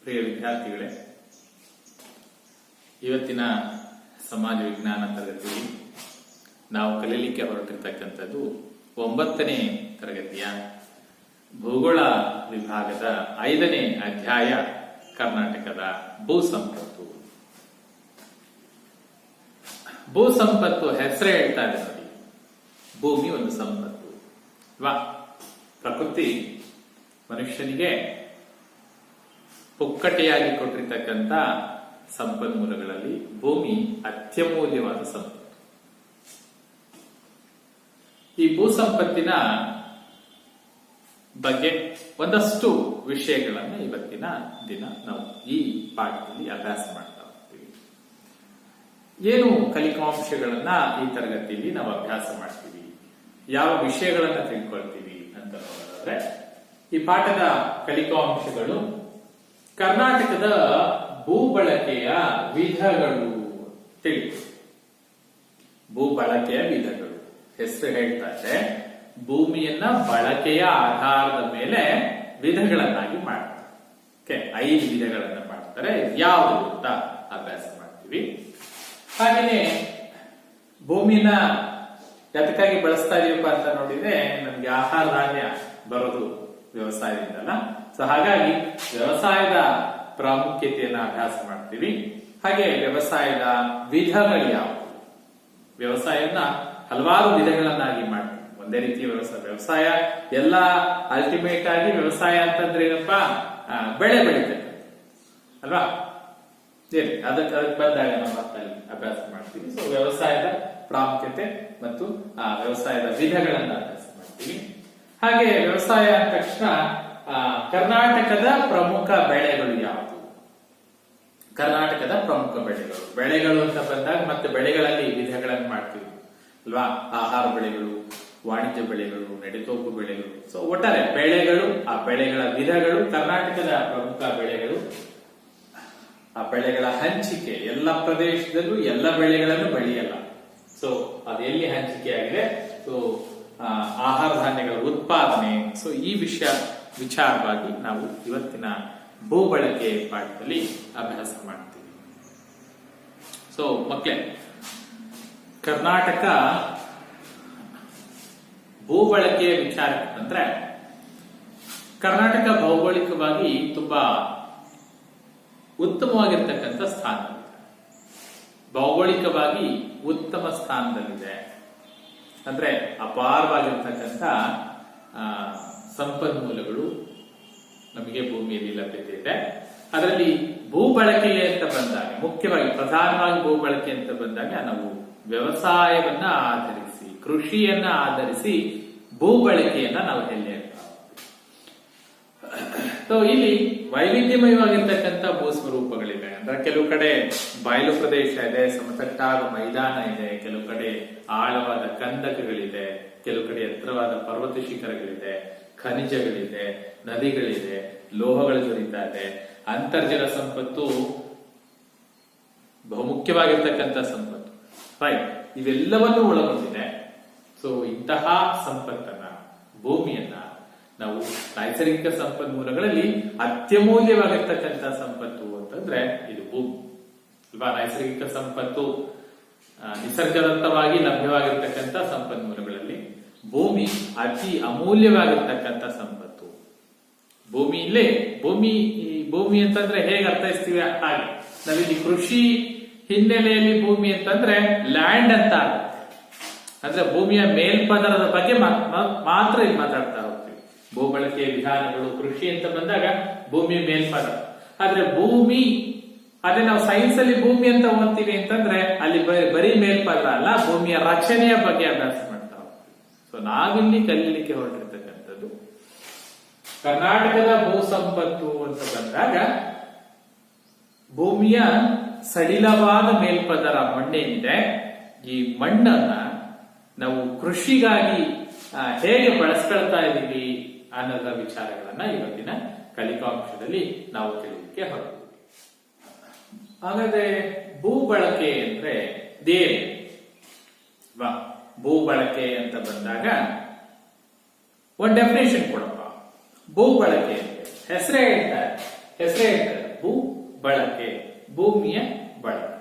ಪ್ರಿಯ ವಿದ್ಯಾರ್ಥಿಗಳೇ, ಇವತ್ತಿನ ಸಮಾಜ ವಿಜ್ಞಾನ ತರಗತಿಯಲ್ಲಿ ನಾವು ಕಲೀಲಿಕ್ಕೆ ಹೊರಟಿರ್ತಕ್ಕಂಥದ್ದು 9ನೇ ತರಗತಿಯ ಭೂಗೋಳ ವಿಭಾಗದ 5ನೇ ಅಧ್ಯಾಯ ಕರ್ನಾಟಕದ ಭೂ ಸಂಪತ್ತು. ಭೂ ಸಂಪತ್ತು ಹೆಸರೇ ಹೇಳ್ತಾ ಇದೆ ನೋಡಿ, ಭೂಮಿ ಒಂದು ಸಂಪತ್ತು ಅಲ್ವಾ? ಪ್ರಕೃತಿ ಮನುಷ್ಯನಿಗೆ ಪುಕ್ಕಟೆಯಾಗಿ ಕೊಟ್ಟಿರ್ತಕ್ಕಂಥ ಸಂಪನ್ಮೂಲಗಳಲ್ಲಿ ಭೂಮಿ ಅತ್ಯಮೂಲ್ಯವಾದ ಸಂಪತ್ತು. ಈ ಭೂ ಸಂಪತ್ತಿನ ಬಗ್ಗೆ ಒಂದಷ್ಟು ವಿಷಯಗಳನ್ನು ಇವತ್ತಿನ ದಿನ ನಾವು ಈ ಪಾಠದಲ್ಲಿ ಅಭ್ಯಾಸ ಮಾಡ್ತಾ ಹೋಗ್ತೀವಿ. ಏನು ಕಲಿಕಾಂಶಗಳನ್ನ ಈ ತರಗತಿಯಲ್ಲಿ ನಾವು ಅಭ್ಯಾಸ ಮಾಡ್ತೀವಿ, ಯಾವ ವಿಷಯಗಳನ್ನ ತಿಳ್ಕೊಳ್ತೀವಿ ಅಂತ ನೋಡೋದಾದ್ರೆ, ಈ ಪಾಠದ ಕಲಿಕಾಂಶಗಳು ಕರ್ನಾಟಕದ ಭೂ ಬಳಕೆಯ ವಿಧಗಳು ತಿಳಿ. ಭೂ ಬಳಕೆಯ ವಿಧಗಳು ಹೆಸರು ಹೇಳ್ತಾ ಇದೆ, ಭೂಮಿಯನ್ನ ಬಳಕೆಯ ಆಧಾರದ ಮೇಲೆ ವಿಧಗಳನ್ನಾಗಿ ಮಾಡ್ತಾರೆ. 5 ವಿಧಗಳನ್ನ ಮಾಡ್ತಾರೆ. ಯಾವುದು ಅಂತ ಅಭ್ಯಾಸ ಮಾಡ್ತೀವಿ. ಹಾಗೆಯೇ ಭೂಮಿನ ಎದಕ್ಕಾಗಿ ಬಳಸ್ತಾ ಇದೀವಪ್ಪ ಅಂತ ನೋಡಿದ್ರೆ, ನಮ್ಗೆ ಆಹಾರ ಧಾನ್ಯ ಬರೋದು ವ್ಯವಸಾಯದಿಂದಲ್ಲ. ಸೊ ಹಾಗಾಗಿ ವ್ಯವಸಾಯದ ಪ್ರಾಮುಖ್ಯತೆಯನ್ನು ಅಭ್ಯಾಸ ಮಾಡ್ತೀವಿ. ಹಾಗೆ ವ್ಯವಸಾಯದ ವಿಧಗಳು ಯಾವುವು, ವ್ಯವಸಾಯವನ್ನ ಹಲವಾರು ವಿಧಗಳನ್ನಾಗಿ ಮಾಡ್ತೀವಿ. ಒಂದೇ ರೀತಿಯ ವ್ಯವಸಾಯ ಎಲ್ಲ ಅಲ್ಟಿಮೇಟ್ ಆಗಿ ವ್ಯವಸಾಯ ಅಂತಂದ್ರೆ ಏನಪ್ಪಾ, ಬೆಳೆ ಬೆಳಿತೇವೆ ಅಲ್ವಾ? ಅದಕ್ಕೆ ಬಂದಾಗ ನಾವು ಮತ್ತಲ್ಲಿ ಅಭ್ಯಾಸ ಮಾಡ್ತೀವಿ. ಸೊ ವ್ಯವಸಾಯದ ಪ್ರಾಮುಖ್ಯತೆ ಮತ್ತು ವ್ಯವಸಾಯದ ವಿಧಗಳನ್ನ ಅಭ್ಯಾಸ ಮಾಡ್ತೀವಿ. ಹಾಗೆ ವ್ಯವಸಾಯ ಅಂದ ತಕ್ಷಣ ಕರ್ನಾಟಕದ ಪ್ರಮುಖ ಬೆಳೆಗಳು ಯಾವುದು, ಕರ್ನಾಟಕದ ಪ್ರಮುಖ ಬೆಳೆಗಳು ಅಂತ ಬಂದಾಗ ಮತ್ತೆ ಬೆಳೆಗಳಲ್ಲಿ ವಿಧಗಳನ್ನು ಮಾಡ್ತೀವಿ ಅಲ್ವಾ? ಆಹಾರ ಬೆಳೆಗಳು, ವಾಣಿಜ್ಯ ಬೆಳೆಗಳು, ನೆಡೆತೋಪು ಬೆಳೆಗಳು. ಸೊ ಒಟ್ಟಾರೆ ಬೆಳೆಗಳು, ಆ ಬೆಳೆಗಳ ವಿಧಗಳು, ಕರ್ನಾಟಕದ ಪ್ರಮುಖ ಬೆಳೆಗಳು, ಆ ಬೆಳೆಗಳ ಹಂಚಿಕೆ. ಎಲ್ಲ ಪ್ರದೇಶದಲ್ಲೂ ಎಲ್ಲ ಬೆಳೆಗಳನ್ನು ಬೆಳೆಯಲ್ಲ. ಸೊ ಅದೆಲ್ಲಿ ಹಂಚಿಕೆ ಆಗಿದೆ, ಸೊ ಆಹಾರ ಧಾನ್ಯಗಳ ಉತ್ಪಾದನೆ. ಸೊ ಈ ವಿಚಾರವಾಗಿ ನಾವು ಇವತ್ತಿನ ಭೂ ಬಳಕೆ ಪಾಠದಲ್ಲಿ ಅಭ್ಯಾಸ ಮಾಡ್ತೀವಿ. ಸೊ ಮಕ್ಕಳೇ, ಕರ್ನಾಟಕ ಭೂ ಬಳಕೆಯ ವಿಚಾರಕ್ಕೆ ಬಂದ್ರೆ, ಕರ್ನಾಟಕ ಭೌಗೋಳಿಕವಾಗಿ ತುಂಬಾ ಉತ್ತಮವಾಗಿರ್ತಕ್ಕಂಥ ಸ್ಥಾನದಲ್ಲಿದೆ. ಭೌಗೋಳಿಕವಾಗಿ ಉತ್ತಮ ಸ್ಥಾನದಲ್ಲಿದೆ ಅಂದ್ರೆ ಅಪಾರವಾಗಿರ್ತಕ್ಕಂಥ ಸಂಪನ್ಮೂಲಗಳು ನಮಗೆ ಭೂಮಿಯಲ್ಲಿ ಲಭ್ಯತೆ ಇದೆ. ಅದರಲ್ಲಿ ಭೂ ಬಳಕೆ ಅಂತ ಬಂದಾಗ, ಮುಖ್ಯವಾಗಿ ಪ್ರಧಾನವಾಗಿ ಭೂ ಬಳಕೆ ಅಂತ ಬಂದಾಗ, ನಾವು ವ್ಯವಸಾಯವನ್ನ ಆಧರಿಸಿ, ಕೃಷಿಯನ್ನ ಆಧರಿಸಿ ಭೂ ಬಳಕೆಯನ್ನ ನಾವು ಎಲ್ಲಿ ಹೇಳ್ತಾ ಸೊ ಇಲ್ಲಿ ವೈವಿಧ್ಯಮಯವಾಗಿರ್ತಕ್ಕಂಥ ಭೂ ಸ್ವರೂಪಗಳಿವೆ. ಅಂದ್ರೆ ಕೆಲವು ಕಡೆ ಬಯಲು ಪ್ರದೇಶ ಇದೆ, ಸಮತಟ್ಟಾದ ಮೈದಾನ ಇದೆ, ಕೆಲವು ಕಡೆ ಆಳವಾದ ಕಂದಕಗಳಿದೆ, ಕೆಲವು ಕಡೆ ಎತ್ತರವಾದ ಪರ್ವತ ಶಿಖರಗಳಿದೆ, ಖನಿಜಗಳಿದೆ, ನದಿಗಳಿದೆ, ಲೋಹಗಳು ದೊರೀತಾ ಇದೆ. ಅಂತರ್ಜಲ ಸಂಪತ್ತು ಬಹುಮುಖ್ಯವಾಗಿರ್ತಕ್ಕಂಥ ಸಂಪತ್ತು, ರೈಟ್? ಇವೆಲ್ಲವನ್ನೂ ಒಳಗೊಂಡಿದೆ. ಸೊ ಇಂತಹ ಸಂಪತ್ತನ್ನ, ಭೂಮಿಯನ್ನ ನಾವು ನೈಸರ್ಗಿಕ ಸಂಪನ್ಮೂಲಗಳಲ್ಲಿ ಅತ್ಯಮೂಲ್ಯವಾಗಿರ್ತಕ್ಕಂಥ ಸಂಪತ್ತು ಅಂತಂದ್ರೆ ಇದು ಭೂಮಿ ಅಲ್ವಾ? ನೈಸರ್ಗಿಕ ಸಂಪತ್ತು, ನಿಸರ್ಗದತ್ತವಾಗಿ ಲಭ್ಯವಾಗಿರ್ತಕ್ಕಂಥ ಸಂಪನ್ಮೂಲಗಳಲ್ಲಿ ಭೂಮಿ ಅತಿ ಅಮೂಲ್ಯವಾಗಿರ್ತಕ್ಕಂಥ ಸಂಪತ್ತು. ಭೂಮಿಯಲ್ಲೇ ಭೂಮಿ ಅಂತಂದ್ರೆ ಹೇಗೆ ಅರ್ಥೈಸ್ತೀವಿ ಹಾಗೆ ನಾವಿಲ್ಲಿ ಕೃಷಿ ಹಿನ್ನೆಲೆಯಲ್ಲಿ ಭೂಮಿ ಅಂತಂದ್ರೆ ಲ್ಯಾಂಡ್ ಅಂತ ಅಂದ್ರೆ ಭೂಮಿಯ ಮೇಲ್ಪದರದ ಬಗ್ಗೆ ಮಾತ್ರ ಇಲ್ಲಿ ಮಾತಾಡ್ತಾ ಹೋಗ್ತೀವಿ. ಭೂ ಬಳಕೆಯ ವಿಧಾನಗಳು, ಕೃಷಿ ಅಂತ ಬಂದಾಗ ಭೂಮಿಯ ಮೇಲ್ಪದ. ಆದ್ರೆ ಭೂಮಿ, ಅದೇ ನಾವು ಸೈನ್ಸ್ ಅಲ್ಲಿ ಭೂಮಿ ಅಂತ ಓದ್ತೀವಿ ಅಂತಂದ್ರೆ ಅಲ್ಲಿ ಬರೀ ಮೇಲ್ಪದ ಅಲ್ಲ, ಭೂಮಿಯ ರಚನೆಯ ಬಗ್ಗೆ ಅಭ್ಯಾಸ ಮಾಡ್ತಾ ಹೋಗ್ತೀವಿ. ಸೊ ನಾವಿಲ್ಲಿ ಕಲೀಲಿಕ್ಕೆ ಹೊರಟಿರ್ತಕ್ಕಂಥದ್ದು ಕರ್ನಾಟಕದ ಭೂ ಸಂಪತ್ತು ಅಂತ ಬಂದಾಗ, ಭೂಮಿಯ ಸಡಿಲವಾದ ಮೇಲ್ಪದರ ಮಣ್ಣೇನಿದೆ, ಈ ಮಣ್ಣನ್ನ ನಾವು ಕೃಷಿಗಾಗಿ ಹೇಗೆ ಬಳಸ್ಕೊಳ್ತಾ ಇದ್ದೀವಿ ಅನ್ನೋದ ವಿಚಾರಗಳನ್ನ ಇವತ್ತಿನ ಕಲಿಕಾಂಶದಲ್ಲಿ ನಾವು ತಿಳಿಯಲಿಕ್ಕೆ ಹೊರಟಿದ್ದೀವಿ. ಹಾಗಾದ್ರೆ ಭೂ ಬಳಕೆ ಅಂದ್ರೆ ದೇನು? ಭೂ ಬಳಕೆ ಅಂತ ಬಂದಾಗ ಒಂದು ಡೆಫಿನೇಷನ್ ಕೊಡಪ್ಪ. ಭೂ ಬಳಕೆ ಹೆಸರೇ ಹೇಳ್ತಾರೆ, ಬಳಕೆ, ಭೂಮಿಯ ಬಳಕೆ.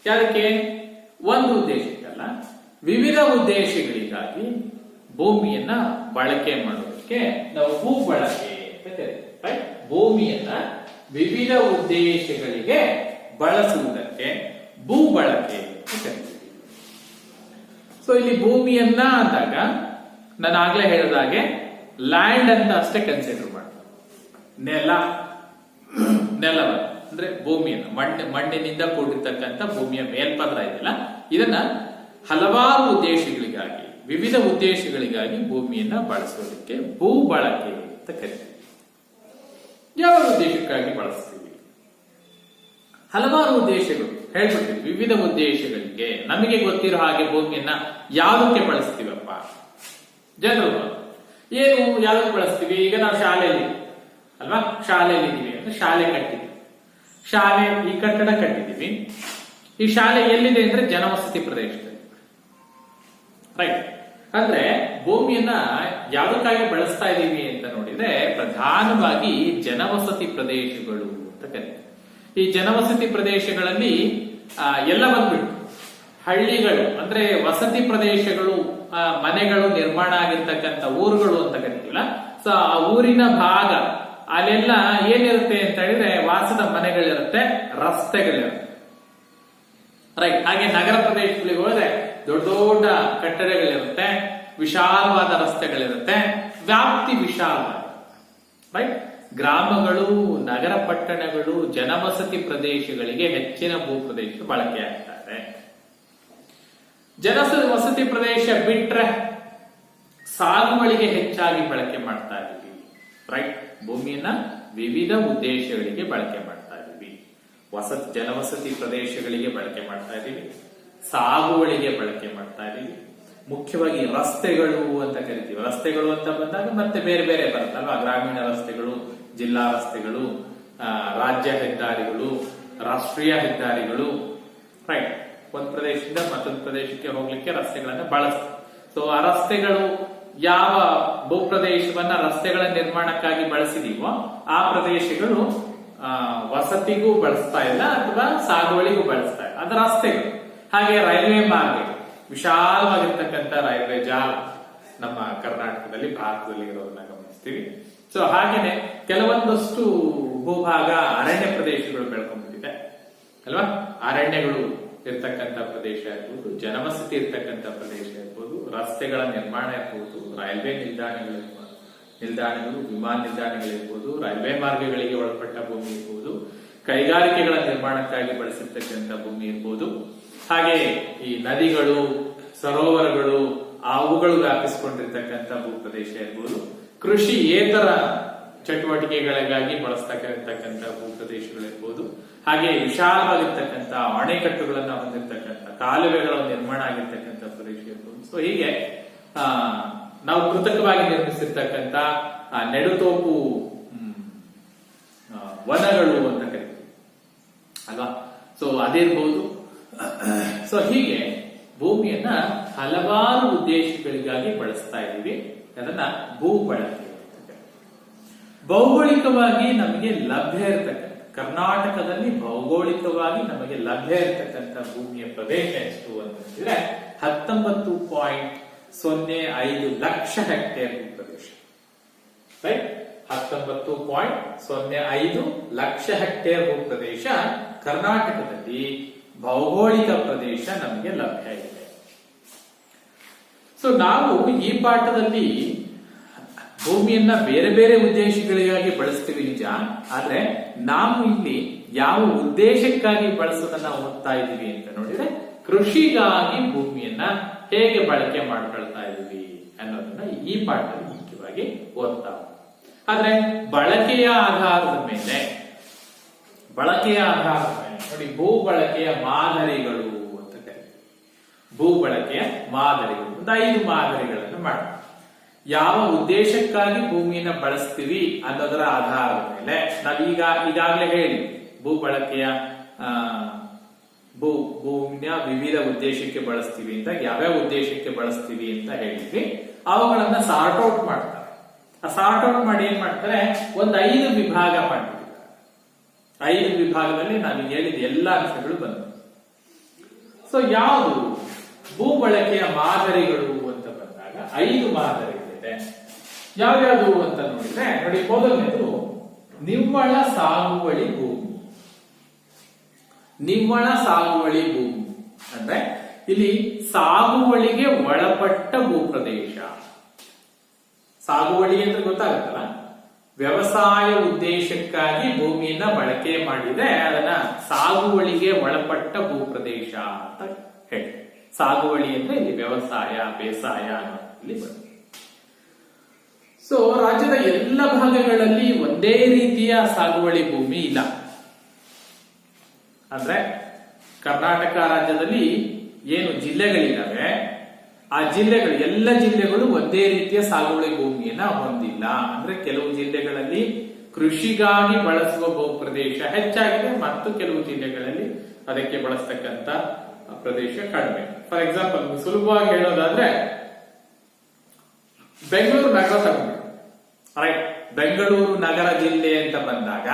ಅದಕ್ಕೆ ಒಂದು ಉದ್ದೇಶಕ್ಕಲ್ಲ, ವಿವಿಧ ಉದ್ದೇಶಗಳಿಗಾಗಿ ಭೂಮಿಯನ್ನ ಬಳಕೆ ಮಾಡೋದಕ್ಕೆ ನಾವು ಭೂ ಬಳಕೆ ಅಂತ ಕರೀತೀವಿ. ಭೂಮಿಯನ್ನ ವಿವಿಧ ಉದ್ದೇಶಗಳಿಗೆ ಬಳಸುವುದಕ್ಕೆ ಭೂ ಬಳಕೆ ಅಂತ ಕರೀತೀವಿ. ಸೊ ಇಲ್ಲಿ ಭೂಮಿಯನ್ನ ಅಂದಾಗ ನಾನು ಆಗ್ಲೇ ಹೇಳಿದ ಹಾಗೆ ಲ್ಯಾಂಡ್ ಅಂತ ಅಷ್ಟೇ ಕನ್ಸಿಡರ್ ಮಾಡ್ತಾರೆ. ನೆಲ ಅಂದ್ರೆ ಭೂಮಿಯನ್ನ ಮಣ್ಣಿನಿಂದ ಕೂಡಿರ್ತಕ್ಕಂಥ ಭೂಮಿಯ ಮೇಲ್ಪದ್ರ ಇದೆಯಲ್ಲ, ಇದನ್ನ ಹಲವಾರು ಉದ್ದೇಶಗಳಿಗಾಗಿ, ವಿವಿಧ ಉದ್ದೇಶಗಳಿಗಾಗಿ ಭೂಮಿಯನ್ನ ಬಳಸೋದಕ್ಕೆ ಭೂ ಬಳಕೆ ಅಂತ ಕರಿತೀವಿ. ಯಾವ ಉದ್ದೇಶಕ್ಕಾಗಿ ಬಳಸ್ತೀವಿ? ಹಲವಾರು ಉದ್ದೇಶಗಳು ಹೇಳ್ಬಿಡ್ತೀವಿ. ವಿವಿಧ ಉದ್ದೇಶಗಳಿಗೆ ನಮಗೆ ಗೊತ್ತಿರೋ ಹಾಗೆ ಭೂಮಿಯನ್ನ ಯಾವುದಕ್ಕೆ ಬಳಸ್ತೀವಪ್ಪ? ಜನರು ಏನು ಯಾವುದಕ್ಕೆ ಬಳಸ್ತೀವಿ? ಈಗ ನಾವು ಶಾಲೆಯಲ್ಲಿ ಅಲ್ವಾ, ಶಾಲೆಯಲ್ಲಿ ಇದೀವಿ ಅಂದ್ರೆ ಶಾಲೆ ಕಟ್ಟಿದ್ವಿ. ಶಾಲೆ ಈ ಕಟ್ಟಡ ಕಟ್ಟಿದೀವಿ. ಈ ಶಾಲೆ ಎಲ್ಲಿದೆ ಅಂದ್ರೆ ಜನವಸತಿ ಪ್ರದೇಶದಲ್ಲಿ. ರೈಟ್. ಅಂದ್ರೆ ಭೂಮಿಯನ್ನ ಯಾವುದಕ್ಕಾಗಿ ಬಳಸ್ತಾ ಇದೀವಿ ಅಂತ ನೋಡಿದ್ರೆ ಪ್ರಧಾನವಾಗಿ ಜನವಸತಿ ಪ್ರದೇಶಗಳು ಅಂತ ಕರೀತೀವಿ. ಈ ಜನವಸತಿ ಪ್ರದೇಶಗಳಲ್ಲಿ ಎಲ್ಲ ಬಂದ್ಬಿಟ್ಟು ಹಳ್ಳಿಗಳು ಅಂದ್ರೆ ವಸತಿ ಪ್ರದೇಶಗಳು, ಮನೆಗಳು ನಿರ್ಮಾಣ ಆಗಿರ್ತಕ್ಕಂಥ ಊರುಗಳು ಅಂತ ಕರಿತೀವಲ್ಲ. ಸೊ ಆ ಊರಿನ ಭಾಗ ಅಲ್ಲೆಲ್ಲ ಏನಿರುತ್ತೆ ಅಂತ ಹೇಳಿದ್ರೆ ವಾಸದ ಮನೆಗಳಿರುತ್ತೆ, ರಸ್ತೆಗಳಿರುತ್ತೆ. ರೈಟ್. ಹಾಗೆ ನಗರ ಪ್ರದೇಶಗಳಿಗೆ ಹೋದ್ರೆ ದೊಡ್ಡ ದೊಡ್ಡ ಕಟ್ಟಡಗಳಿರುತ್ತೆ, ವಿಶಾಲವಾದ ರಸ್ತೆಗಳಿರುತ್ತೆ, ವ್ಯಾಪ್ತಿ ವಿಶಾಲವಾದ. ರೈಟ್. ಗ್ರಾಮಗಳು, ನಗರ ಪಟ್ಟಣಗಳು, ಜನವಸತಿ ಪ್ರದೇಶಗಳಿಗೆ ಹೆಚ್ಚಿನ ಭೂ ಪ್ರದೇಶ ಬಳಕೆ ಆಗ್ತಾರೆ. ವಸತಿ ಪ್ರದೇಶ ಬಿಟ್ರೆ ಸಾಗುವಳಿಗೆ ಹೆಚ್ಚಾಗಿ ಬಳಕೆ ಮಾಡ್ತಾ ಇದೀವಿ. ರೈಟ್. ಭೂಮಿಯನ್ನ ವಿವಿಧ ಉದ್ದೇಶಗಳಿಗೆ ಬಳಕೆ ಮಾಡ್ತಾ ಇದೀವಿ. ಜನವಸತಿ ಪ್ರದೇಶಗಳಿಗೆ ಬಳಕೆ ಮಾಡ್ತಾ ಇದೀವಿ, ಸಾಗುವಳಿಗೆ ಬಳಕೆ ಮಾಡ್ತಾ ಇದೀವಿ. ಮುಖ್ಯವಾಗಿ ರಸ್ತೆಗಳು ಅಂತ ಕರಿತೀವಿ. ರಸ್ತೆಗಳು ಅಂತ ಬಂದಾಗ ಮತ್ತೆ ಬೇರೆ ಬೇರೆ ಬರುತ್ತಲ್ವಾ, ಗ್ರಾಮೀಣ ರಸ್ತೆಗಳು, ಜಿಲ್ಲಾ ರಸ್ತೆಗಳು, ರಾಜ್ಯ ಹೆದ್ದಾರಿಗಳು, ರಾಷ್ಟ್ರೀಯ ಹೆದ್ದಾರಿಗಳು. ರೈಟ್. ಒಂದು ಪ್ರದೇಶದಿಂದ ಮತ್ತೊಂದು ಪ್ರದೇಶಕ್ಕೆ ಹೋಗ್ಲಿಕ್ಕೆ ರಸ್ತೆಗಳನ್ನ ಬಳಸ್ತೀವಿ. ಸೊ ಆ ರಸ್ತೆಗಳು ಯಾವ ಭೂಪ್ರದೇಶವನ್ನ ರಸ್ತೆಗಳ ನಿರ್ಮಾಣಕ್ಕಾಗಿ ಬಳಸಿದೀವೋ ಆ ಪ್ರದೇಶಗಳು ವಸತಿಗೂ ಬಳಸ್ತಾ ಇಲ್ಲ ಅಥವಾ ಸಾಗುವಳಿಗೂ ಬಳಸ್ತಾ ಇಲ್ಲ, ಅದು ರಸ್ತೆಗಳು. ಹಾಗೆ ರೈಲ್ವೆ ಮಾರ್ಗ, ವಿಶಾಲವಾಗಿರ್ತಕ್ಕಂಥ ರೈಲ್ವೆ ಜಾಲ ನಮ್ಮ ಕರ್ನಾಟಕದಲ್ಲಿ, ಭಾರತದಲ್ಲಿ ಇರೋದನ್ನ ಗಮನಿಸ್ತೀವಿ. ಸೊ ಹಾಗೇನೆ ಕೆಲವೊಂದಷ್ಟು ಭೂಭಾಗ ಅರಣ್ಯ ಪ್ರದೇಶಗಳು ಬೆಳ್ಕೊಂಡ್ಬಿಟ್ಟಿದೆ ಅಲ್ವಾ. ಅರಣ್ಯಗಳು ಇರ್ತಕ್ಕಂಥ ಪ್ರದೇಶ ಇರ್ಬೋದು, ಜನವಸತಿ ಇರ್ತಕ್ಕಂಥ ಪ್ರದೇಶ ಇರ್ಬೋದು, ರಸ್ತೆಗಳ ನಿರ್ಮಾಣ ಇರ್ಬೋದು, ರೈಲ್ವೆ ನಿಲ್ದಾಣಗಳು, ವಿಮಾನ ನಿಲ್ದಾಣಗಳಿರ್ಬೋದು, ರೈಲ್ವೆ ಮಾರ್ಗಗಳಿಗೆ ಒಳಪಟ್ಟ ಭೂಮಿ ಇರ್ಬೋದು, ಕೈಗಾರಿಕೆಗಳ ನಿರ್ಮಾಣಕ್ಕಾಗಿ ಬಳಸಿರ್ತಕ್ಕಂಥ ಭೂಮಿ ಇರ್ಬೋದು. ಹಾಗೆ ಈ ನದಿಗಳು, ಸರೋವರಗಳು, ಅವುಗಳು ವ್ಯಾಪಿಸಿಕೊಂಡಿರ್ತಕ್ಕಂಥ ಭೂಪ್ರದೇಶ ಇರ್ಬೋದು, ಕೃಷಿಯೇತರ ಚಟುವಟಿಕೆಗಳಿಗಾಗಿ ಬಳಸ್ತಕ್ಕಂಥ ಭೂಪ್ರದೇಶಗಳಿರ್ಬೋದು. ಹಾಗೆ ವಿಶಾಲವಾಗಿರ್ತಕ್ಕಂಥ ಅಣೆಕಟ್ಟುಗಳನ್ನ ಹೊಂದಿರತಕ್ಕಂಥ, ಕಾಲುವೆಗಳ ನಿರ್ಮಾಣ ಆಗಿರ್ತಕ್ಕಂಥ ಪ್ರದೇಶ ಇರ್ಬೋದು. ಸೊ ಹೀಗೆ ನಾವು ಕೃತಕವಾಗಿ ನಿರ್ಮಿಸಿರ್ತಕ್ಕಂಥ ನೆಡುತೋಪು ವನಗಳು ಅಂತ ಕರಿತೀವಿ ಅಲ್ವಾ. ಸೊ ಅದಿರ್ಬೋದು. ಸೊ ಹೀಗೆ ಭೂಮಿಯನ್ನ ಹಲವಾರು ಉದ್ದೇಶಗಳಿಗಾಗಿ ಬಳಸ್ತಾ ಇದ್ದೀವಿ. ಅದನ್ನ ಭೂ ಬಳಕೆ. ಭೌಗೋಳಿಕವಾಗಿ ನಮಗೆ ಲಭ್ಯ ಇರತಕ್ಕಂಥ, ಕರ್ನಾಟಕದಲ್ಲಿ ಭೌಗೋಳಿಕವಾಗಿ ನಮಗೆ ಲಭ್ಯ ಇರತಕ್ಕಂಥ ಭೂಮಿಯ ಪ್ರದೇಶ ಎಷ್ಟು ಅಂತಂದ್ರೆ 19.05 ಲಕ್ಷ ಹೆಕ್ಟೇರ್ ಪ್ರದೇಶ. ರೈಟ್. 19.05 ಲಕ್ಷ ಹೆಕ್ಟೇರ್ ಭೂಪ್ರದೇಶ ಕರ್ನಾಟಕದಲ್ಲಿ ಭೌಗೋಳಿಕ ಪ್ರದೇಶ ನಮಗೆ ಲಭ್ಯ ಇದೆ. ಸೊ ನಾವು ಈ ಪಾಠದಲ್ಲಿ ಭೂಮಿಯನ್ನ ಬೇರೆ ಬೇರೆ ಉದ್ದೇಶಗಳಿಗಾಗಿ ಬಳಸ್ತೀವಿ ನಿಜ, ಆದ್ರೆ ನಾವು ಇಲ್ಲಿ ಯಾವ ಉದ್ದೇಶಕ್ಕಾಗಿ ಬಳಸೋದನ್ನ ಓದ್ತಾ ಇದೀವಿ ಅಂತ ನೋಡಿದ್ರೆ ಕೃಷಿಗಾಗಿ ಭೂಮಿಯನ್ನ ಹೇಗೆ ಬಳಕೆ ಮಾಡ್ಕೊಳ್ತಾ ಇದೀವಿ ಅನ್ನೋದನ್ನ ಈ ಪಾಠದಲ್ಲಿ ಮುಖ್ಯವಾಗಿ ಓದ್ತಾ. ಆದ್ರೆ ಬಳಕೆಯ ಆಧಾರದ ಮೇಲೆ ನೋಡಿ, ಭೂ ಬಳಕೆಯ ಮಾದರಿಗಳು ಅಂತ ಕರೀತೀವಿ. ಭೂ ಬಳಕೆಯ ಮಾದರಿಗಳು, ಒಂದು 5 ಮಾದರಿಗಳನ್ನು ಮಾಡಿ ಯಾವ ಉದ್ದೇಶಕ್ಕಾಗಿ ಭೂಮಿಯನ್ನ ಬಳಸ್ತೀವಿ ಅನ್ನೋದರ ಆಧಾರದ ಮೇಲೆ ನಾವು ಈಗಾಗಲೇ ಹೇಳಿ ಭೂ ಬಳಕೆಯ ಭೂಮಿಯ ವಿವಿಧ ಉದ್ದೇಶಕ್ಕೆ ಬಳಸ್ತೀವಿ ಅಂತ, ಯಾವ್ಯಾವ ಉದ್ದೇಶಕ್ಕೆ ಬಳಸ್ತೀವಿ ಅಂತ ಹೇಳಿದ್ವಿ. ಅವುಗಳನ್ನ ಸಾರ್ಟ್ ಔಟ್ ಮಾಡ್ತಾರೆ. ಆ ಸಾರ್ಟ್ ಔಟ್ ಮಾಡಿ ಏನ್ ಮಾಡ್ತಾರೆ, ಒಂದು 5 ವಿಭಾಗ ಮಾಡ್ಬಿಟ್ಟಿದ್ದಾರೆ 5 ವಿಭಾಗದಲ್ಲಿ ನಾನು ಹೇಳಿದ ಎಲ್ಲ ಅಂಶಗಳು ಬಂದವು. ಸೊ ಯಾವುದು ಭೂ ಬಳಕೆಯ ಮಾದರಿಗಳು ಅಂತ ಬಂದಾಗ 5 ಮಾದರಿಗಳಿದೆ. ಯಾವ್ಯಾವುದು ಅಂತ ನೋಡಿದ್ರೆ ನೋಡಿ, ಮೊದಲನೇದು ನಿವ್ವಳ ಸಾಗುವಳಿ ಭೂಮಿ. ನಿವ್ವಳ ಸಾಗುವಳಿ ಭೂಮಿ ಅಂದ್ರೆ ಇಲ್ಲಿ ಸಾಗುವಳಿಗೆ ಒಳಪಟ್ಟ ಭೂಪ್ರದೇಶ. ಸಾಗುವಳಿ ಅಂದ್ರೆ ಗೊತ್ತಾಗುತ್ತಲ್ಲ, ವ್ಯವಸಾಯ ಉದ್ದೇಶಕ್ಕಾಗಿ ಭೂಮಿಯನ್ನ ಬಳಕೆ ಮಾಡಿದ್ರೆ ಅದನ್ನ ಸಾಗುವಳಿಗೆ ಒಳಪಟ್ಟ ಭೂಪ್ರದೇಶ ಅಂತ ಹೇಳಿ. ಸಾಗುವಳಿ ಅಂದ್ರೆ ಇಲ್ಲಿ ವ್ಯವಸಾಯ, ಬೇಸಾಯ ಅನ್ನೋದ್ರಲ್ಲಿ ಬರುತ್ತೆ. ಸೊ ರಾಜ್ಯದ ಎಲ್ಲ ಭಾಗಗಳಲ್ಲಿ ಒಂದೇ ರೀತಿಯ ಸಾಗುವಳಿ ಭೂಮಿ ಇಲ್ಲ. ಅಂದ್ರೆ ಕರ್ನಾಟಕ ರಾಜ್ಯದಲ್ಲಿ ಏನು ಜಿಲ್ಲೆಗಳಿದ್ದಾವೆ, ಆ ಜಿಲ್ಲೆಗಳು, ಎಲ್ಲ ಜಿಲ್ಲೆಗಳು ಒಂದೇ ರೀತಿಯ ಸಾಗುವಳಿ ಭೂಮಿಯನ್ನ ಹೊಂದಿಲ್ಲ. ಅಂದ್ರೆ ಕೆಲವು ಜಿಲ್ಲೆಗಳಲ್ಲಿ ಕೃಷಿಗಾಗಿ ಬಳಸುವ ಭೂಪ್ರದೇಶ ಹೆಚ್ಚಾಗಿದೆ, ಮತ್ತು ಕೆಲವು ಜಿಲ್ಲೆಗಳಲ್ಲಿ ಅದಕ್ಕೆ ಬಳಸ್ತಕ್ಕಂತ ಪ್ರದೇಶ ಕಡಿಮೆ. ಫಾರ್ ಎಕ್ಸಾಂಪಲ್, ಸುಲಭವಾಗಿ ಹೇಳೋದಾದ್ರೆ ಬೆಂಗಳೂರು ನಗರ ತಗೊಂಡು, ರೈಟ್, ಬೆಂಗಳೂರು ನಗರ ಜಿಲ್ಲೆ ಅಂತ ಬಂದಾಗ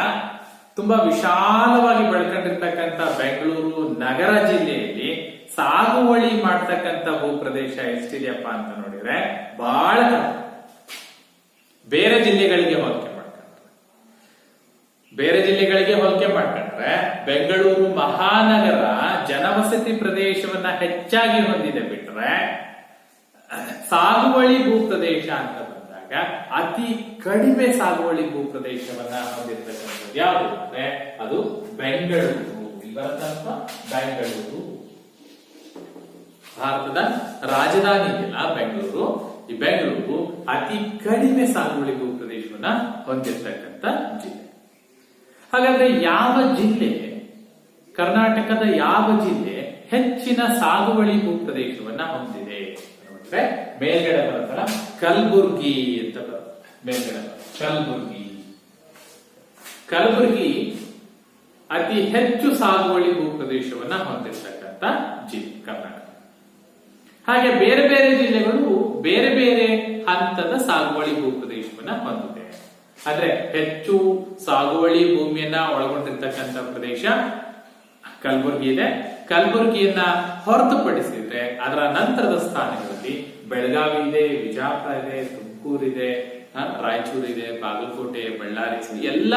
ತುಂಬಾ ವಿಶಾಲವಾಗಿ ಬೆಳ್ಕೊಂಡಿರ್ತಕ್ಕಂಥ ಬೆಂಗಳೂರು ನಗರ ಜಿಲ್ಲೆಯಲ್ಲಿ ಸಾಗುವಳಿ ಮಾಡ್ತಕ್ಕಂಥ ಭೂಪ್ರದೇಶ ಎಷ್ಟಿದೆಯಪ್ಪ ಅಂತ ನೋಡಿದ್ರೆ ಬಹಳ ಕಡಿಮೆ. ಬೇರೆ ಜಿಲ್ಲೆಗಳಿಗೆ ಹೋಲಿಕೆ ಮಾಡ್ಕೊಂಡ್ರೆ ಬೆಂಗಳೂರು ಮಹಾನಗರ ಜನವಸತಿ ಪ್ರದೇಶವನ್ನ ಹೆಚ್ಚಾಗಿ ಹೊಂದಿದೆ. ಬಿಟ್ರೆ ಸಾಗುವಳಿ ಭೂಪ್ರದೇಶ ಅಂತ ಬಂದಾಗ ಅತಿ ಕಡಿಮೆ ಸಾಗುವಳಿ ಭೂಪ್ರದೇಶವನ್ನ ಹೊಂದಿರತಕ್ಕಂಥದ್ದು ಯಾವುದು ಅಂದ್ರೆ ಅದು ಬೆಂಗಳೂರು. ಇವತ್ತಂತ ಬೆಂಗಳೂರು ಭಾರತದ ರಾಜಧಾನಿ ಇದೆಯಲ್ಲ ಬೆಂಗಳೂರು, ಈ ಬೆಂಗಳೂರು ಅತಿ ಕಡಿಮೆ ಸಾಗುವಳಿ ಭೂಪ್ರದೇಶವನ್ನ ಹೊಂದಿರತಕ್ಕಂಥ ಜಿಲ್ಲೆ. ಹಾಗಾದ್ರೆ ಯಾವ ಜಿಲ್ಲೆ, ಕರ್ನಾಟಕದ ಯಾವ ಜಿಲ್ಲೆ ಹೆಚ್ಚಿನ ಸಾಗುವಳಿ ಭೂಪ್ರದೇಶವನ್ನ ಹೊಂದಿದೆ ಅಂದ್ರೆ ಮೇಲ್ಗಡೆ ಬರುತ್ತಲ್ಲ ಕಲಬುರ್ಗಿ ಅಂತ ಬರುತ್ತೆ. ಮೇಲ್ಗಡೆ ಕಲಬುರ್ಗಿ ಅತಿ ಹೆಚ್ಚು ಸಾಗುವಳಿ ಭೂಪ್ರದೇಶವನ್ನ ಹೊಂದಿರತಕ್ಕಂಥ ಜಿಲ್ಲೆ ಕರ್ನಾಟಕ. ಹಾಗೆ ಬೇರೆ ಬೇರೆ ಜಿಲ್ಲೆಗಳು ಬೇರೆ ಬೇರೆ ಹಂತದ ಸಾಗುವಳಿ ಭೂಪ್ರದೇಶವನ್ನ ಹೊಂದಿದೆ. ಆದ್ರೆ ಹೆಚ್ಚು ಸಾಗುವಳಿ ಭೂಮಿಯನ್ನ ಒಳಗೊಂಡಿರ್ತಕ್ಕಂಥ ಪ್ರದೇಶ ಕಲಬುರ್ಗಿ ಇದೆ. ಕಲಬುರ್ಗಿಯನ್ನ ಹೊರತುಪಡಿಸಿದ್ರೆ ಅದರ ನಂತರದ ಸ್ಥಾನಗಳಲ್ಲಿ ಬೆಳಗಾವಿ ಇದೆ, ವಿಜಯಪುರ ಇದೆ, ತುಮಕೂರು ಇದೆ, ರಾಯಚೂರು ಇದೆ, ಬಾಗಲಕೋಟೆ, ಬಳ್ಳಾರಿ, ಎಲ್ಲ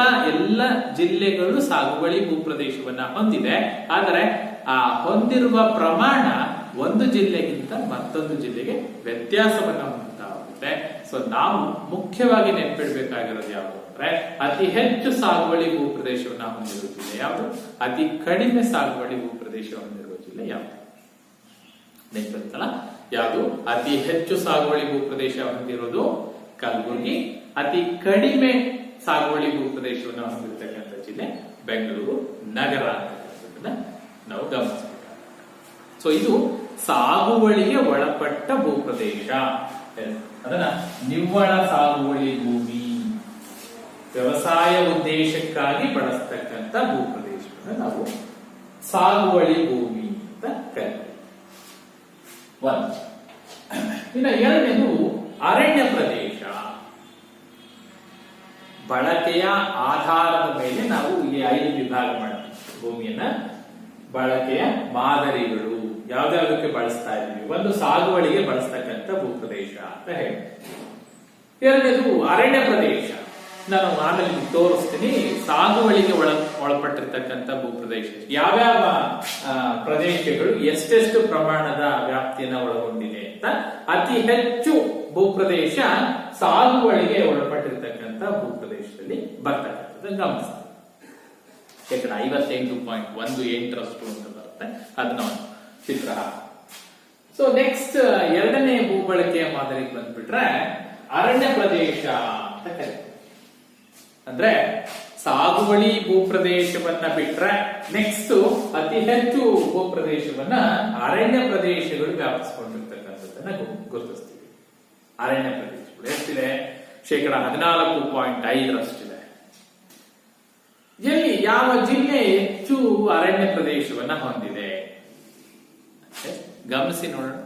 ಜಿಲ್ಲೆಗಳು ಸಾಗುವಳಿ ಭೂಪ್ರದೇಶವನ್ನ ಹೊಂದಿದೆ. ಆದರೆ ಆ ಹೊಂದಿರುವ ಪ್ರಮಾಣ ಒಂದು ಜಿಲ್ಲೆಗಿಂತ ಮತ್ತೊಂದು ಜಿಲ್ಲೆಗೆ ವ್ಯತ್ಯಾಸವನ್ನ ಹೊಂದುತ್ತಾ ಹೋಗುತ್ತೆ. ಸೊ ನಾವು ಮುಖ್ಯವಾಗಿ ನೆನಪಿಡ್ಬೇಕಾಗಿರೋದು ಯಾವುದು ಅಂದ್ರೆ ಅತಿ ಹೆಚ್ಚು ಸಾಗುವಳಿ ಭೂಪ್ರದೇಶವನ್ನ ಹೊಂದಿರುವ ಜಿಲ್ಲೆ ಯಾವುದು, ಅತಿ ಕಡಿಮೆ ಸಾಗುವಳಿ ಭೂಪ್ರದೇಶ ಹೊಂದಿರುವ ಜಿಲ್ಲೆ ಯಾವುದು ನೆನಪಿರುತ್ತಲ್ಲ. ಯಾವುದು ಅತಿ ಹೆಚ್ಚು ಸಾಗುವಳಿ ಭೂಪ್ರದೇಶ ಹೊಂದಿರೋದು ಕಲಬುರಗಿ, ಅತಿ ಕಡಿಮೆ ಸಾಗುವಳಿ ಭೂಪ್ರದೇಶವನ್ನು ಹೊಂದಿರತಕ್ಕಂಥ ಜಿಲ್ಲೆ ಬೆಂಗಳೂರು ನಗರ ಅಂತಕ್ಕಂಥದ್ದನ್ನ ನಾವು ಗಮನಿಸಬೇಕು. ಸೊ ಇದು ಸಾಗುವಳಿಗೆ ಒಳಪಟ್ಟ ಭೂಪ್ರದೇಶ, ಅದನ್ನ ನಿವ್ವಳ ಸಾಗುವಳಿ ಭೂಮಿ, ವ್ಯವಸಾಯ ಉದ್ದೇಶಕ್ಕಾಗಿ ಬಳಸ್ತಕ್ಕಂಥ ಭೂಪ್ರದೇಶವನ್ನು ನಾವು ಸಾಗುವಳಿ ಭೂಮಿ ಅಂತ ಕರೀತೀವಿ. ಇನ್ನು ಎರಡನೇದು ಅರಣ್ಯ ಪ್ರದೇಶ. ಬಳಕೆಯ ಆಧಾರದ ಮೇಲೆ ನಾವು ಈ 5 ವಿಭಾಗ ಮಾಡ್ತೀವಿ ಭೂಮಿಯನ್ನ. ಬಳಕೆಯ ಮಾದರಿಗಳು ಯಾವ್ದಾವುದಕ್ಕೆ ಬಳಸ್ತಾ ಇದ್ದೀವಿ, ಒಂದು ಸಾಗುವಳಿಗೆ ಬಳಸ್ತಕ್ಕಂಥ ಭೂಪ್ರದೇಶ ಅಂತ ಹೇಳಿ. ಎರಡನೇದು ಅರಣ್ಯ ಪ್ರದೇಶ. ನಾನು ಆಮೇಲೆ ತೋರಿಸ್ತೀನಿ ಸಾಗುವಳಿಗೆ ಒಳಪಟ್ಟಿರ್ತಕ್ಕಂಥ ಭೂಪ್ರದೇಶ ಯಾವ್ಯಾವ ಪ್ರದೇಶಗಳು ಎಷ್ಟೆಷ್ಟು ಪ್ರಮಾಣದ ವ್ಯಾಪ್ತಿಯನ್ನ ಒಳಗೊಂಡಿದೆ ಅಂತ. ಅತಿ ಹೆಚ್ಚು ಭೂಪ್ರದೇಶ ಸಾಗುವಳಿಗೆ ಒಳಪಟ್ಟಿರ್ತಕ್ಕಂಥ ಭೂಪ್ರದೇಶದಲ್ಲಿ ಬರ್ತಕ್ಕಂಥದ್ದು ಗಮನಿಸ್ತೀವಿ. ಶೇಕಡ 58.18 ಅಂತ ಬರುತ್ತೆ. ಅದನ್ನ ಚಿತ್ರ. ಸೊ ನೆಕ್ಸ್ಟ್ ಎರಡನೇ ಭೂಬಳಕೆಯ ಮಾದರಿಗೆ ಬಂದ್ಬಿಟ್ರೆ ಅರಣ್ಯ ಪ್ರದೇಶ ಅಂತ ಕರೀತೀವಿ. ಅಂದ್ರೆ ಸಾಗುವಳಿ ಭೂಪ್ರದೇಶವನ್ನ ಬಿಟ್ರೆ ನೆಕ್ಸ್ಟ್ ಅತಿ ಹೆಚ್ಚು ಭೂಪ್ರದೇಶವನ್ನ ಅರಣ್ಯ ಪ್ರದೇಶಗಳು ವ್ಯಾಪಿಸಿಕೊಂಡಿರ್ತಕ್ಕಂಥದ್ದನ್ನ ಗುರುತಿಸ್ತೀವಿ. ಅರಣ್ಯ ಪ್ರದೇಶಗಳು ಎಷ್ಟಿದೆ, ಶೇಕಡ 14.5 ಎಲ್ಲಿ ಯಾವ ಜಿಲ್ಲೆ ಹೆಚ್ಚು ಅರಣ್ಯ ಪ್ರದೇಶವನ್ನ ಹೊಂದಿದೆ ಗಮನಿಸಿ ನೋಡೋಣ.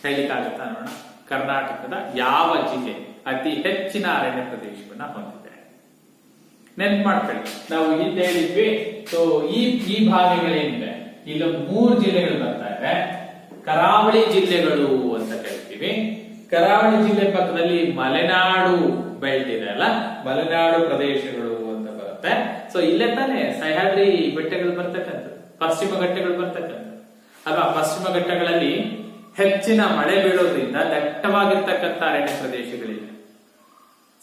ಹೇಳಲಿಕ್ಕಾಗತ್ತಾ ನೋಡೋಣ. ಕರ್ನಾಟಕದ ಯಾವ ಜಿಲ್ಲೆ ಅತಿ ಹೆಚ್ಚಿನ ಅರಣ್ಯ ಪ್ರದೇಶವನ್ನ ಹೊಂದಿದೆ? ನೆನ್ಪು ಮಾಡ್ಕೊಳ್ಳಿ. ನಾವು ಹಿಂದೆ ಹೇಳಿದ್ವಿ. ಸೊ ಈ ಭಾಗಗಳೇನಿದೆ, ಇಲ್ಲಿ 3 ಜಿಲ್ಲೆಗಳು ಬರ್ತಾ ಇದೆ. ಕರಾವಳಿ ಜಿಲ್ಲೆಗಳು ಅಂತ ಕರಿತೀವಿ. ಕರಾವಳಿ ಜಿಲ್ಲೆ ಪಕ್ಕದಲ್ಲಿ ಮಲೆನಾಡು ಬೆಲ್ಟ್ ಇದೆ ಅಲ್ಲ, ಮಲೆನಾಡು ಪ್ರದೇಶಗಳು ಅಂತ ಬರುತ್ತೆ. ಸೊ ಇಲ್ಲೇ ತಾನೆ ಸಹ್ಯಾದ್ರಿ ಬೆಟ್ಟಗಳು ಬರ್ತಕ್ಕಂಥದ್ದು, ಪಶ್ಚಿಮ ಘಟ್ಟಗಳು ಬರ್ತಕ್ಕಂಥದ್ದು ಅಲ್ವಾ. ಪಶ್ಚಿಮ ಘಟ್ಟಗಳಲ್ಲಿ ಹೆಚ್ಚಿನ ಮಳೆ ಬೀಳೋದ್ರಿಂದ ದಟ್ಟವಾಗಿರ್ತಕ್ಕಂಥ ಅರಣ್ಯ ಪ್ರದೇಶಗಳಿವೆ.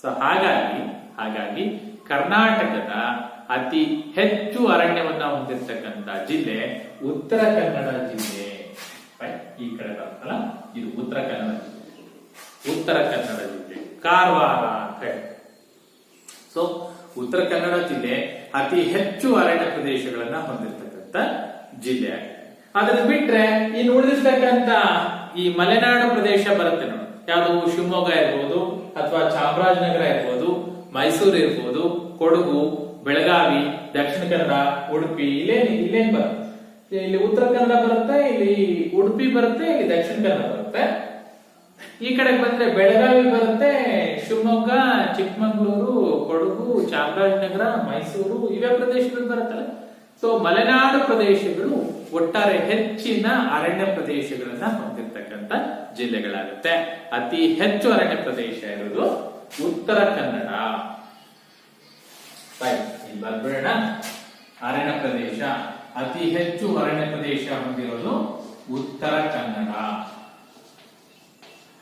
ಸೊ ಹಾಗಾಗಿ ಕರ್ನಾಟಕದ ಅತಿ ಹೆಚ್ಚು ಅರಣ್ಯವನ್ನ ಹೊಂದಿರತಕ್ಕಂತ ಜಿಲ್ಲೆ ಉತ್ತರ ಕನ್ನಡ ಜಿಲ್ಲೆ. ಈ ಕಡೆ ಬರ್ತಲ್ಲ, ಇದು ಉತ್ತರ ಕನ್ನಡ ಜಿಲ್ಲೆ. ಉತ್ತರ ಕನ್ನಡ ಜಿಲ್ಲೆ ಕಾರವಾರ ಅಂತ ಹೇಳಿ. ಸೊ ಉತ್ತರ ಕನ್ನಡ ಜಿಲ್ಲೆ ಅತಿ ಹೆಚ್ಚು ಅರಣ್ಯ ಪ್ರದೇಶಗಳನ್ನ ಹೊಂದಿರತಕ್ಕಂತ ಜಿಲ್ಲೆ ಆಗಿದೆ. ಅದನ್ನ ಬಿಟ್ರೆ ಇನ್ನು ಉಳಿದಿರ್ತಕ್ಕಂತ ಈ ಮಲೆನಾಡು ಪ್ರದೇಶ ಬರುತ್ತೆ ನೋಡಿ, ಯಾವುದು ಶಿವಮೊಗ್ಗ ಇರ್ಬೋದು, ಅಥವಾ ಚಾಮರಾಜನಗರ ಇರ್ಬೋದು, ಮೈಸೂರು ಇರ್ಬೋದು, ಕೊಡಗು, ಬೆಳಗಾವಿ, ದಕ್ಷಿಣ ಕನ್ನಡ, ಉಡುಪಿ, ಇಲ್ಲೇನ್ ಬರುತ್ತೆ, ಇಲ್ಲಿ ಉತ್ತರ ಕನ್ನಡ ಬರುತ್ತೆ, ಇಲ್ಲಿ ಉಡುಪಿ ಬರುತ್ತೆ, ಇಲ್ಲಿ ದಕ್ಷಿಣ ಕನ್ನಡ ಬರುತ್ತೆ. ಈ ಕಡೆ ಬಂದ್ರೆ ಬೆಳಗಾವಿ ಬರುತ್ತೆ, ಶಿವಮೊಗ್ಗ, ಚಿಕ್ಕಮಗಳೂರು, ಕೊಡಗು, ಚಾಮರಾಜನಗರ, ಮೈಸೂರು, ಇವೇ ಪ್ರದೇಶಗಳು ಬರುತ್ತಲ್ಲ. ಸೊ ಮಲೆನಾಡು ಪ್ರದೇಶಗಳು ಒಟ್ಟಾರೆ ಹೆಚ್ಚಿನ ಅರಣ್ಯ ಪ್ರದೇಶಗಳನ್ನ ಹೊಂದಿರತಕ್ಕಂತ ಜಿಲ್ಲೆಗಳಾಗುತ್ತೆ. ಅತಿ ಹೆಚ್ಚು ಅರಣ್ಯ ಪ್ರದೇಶ ಇರೋದು ಉತ್ತರ ಕನ್ನಡ. ಇಲ್ಲಿ ಬರ್ಬೇಡ, ಅರಣ್ಯ ಪ್ರದೇಶ ಅತಿ ಹೆಚ್ಚು ಅರಣ್ಯ ಪ್ರದೇಶ ಹೊಂದಿರೋದು ಉತ್ತರ ಕನ್ನಡ.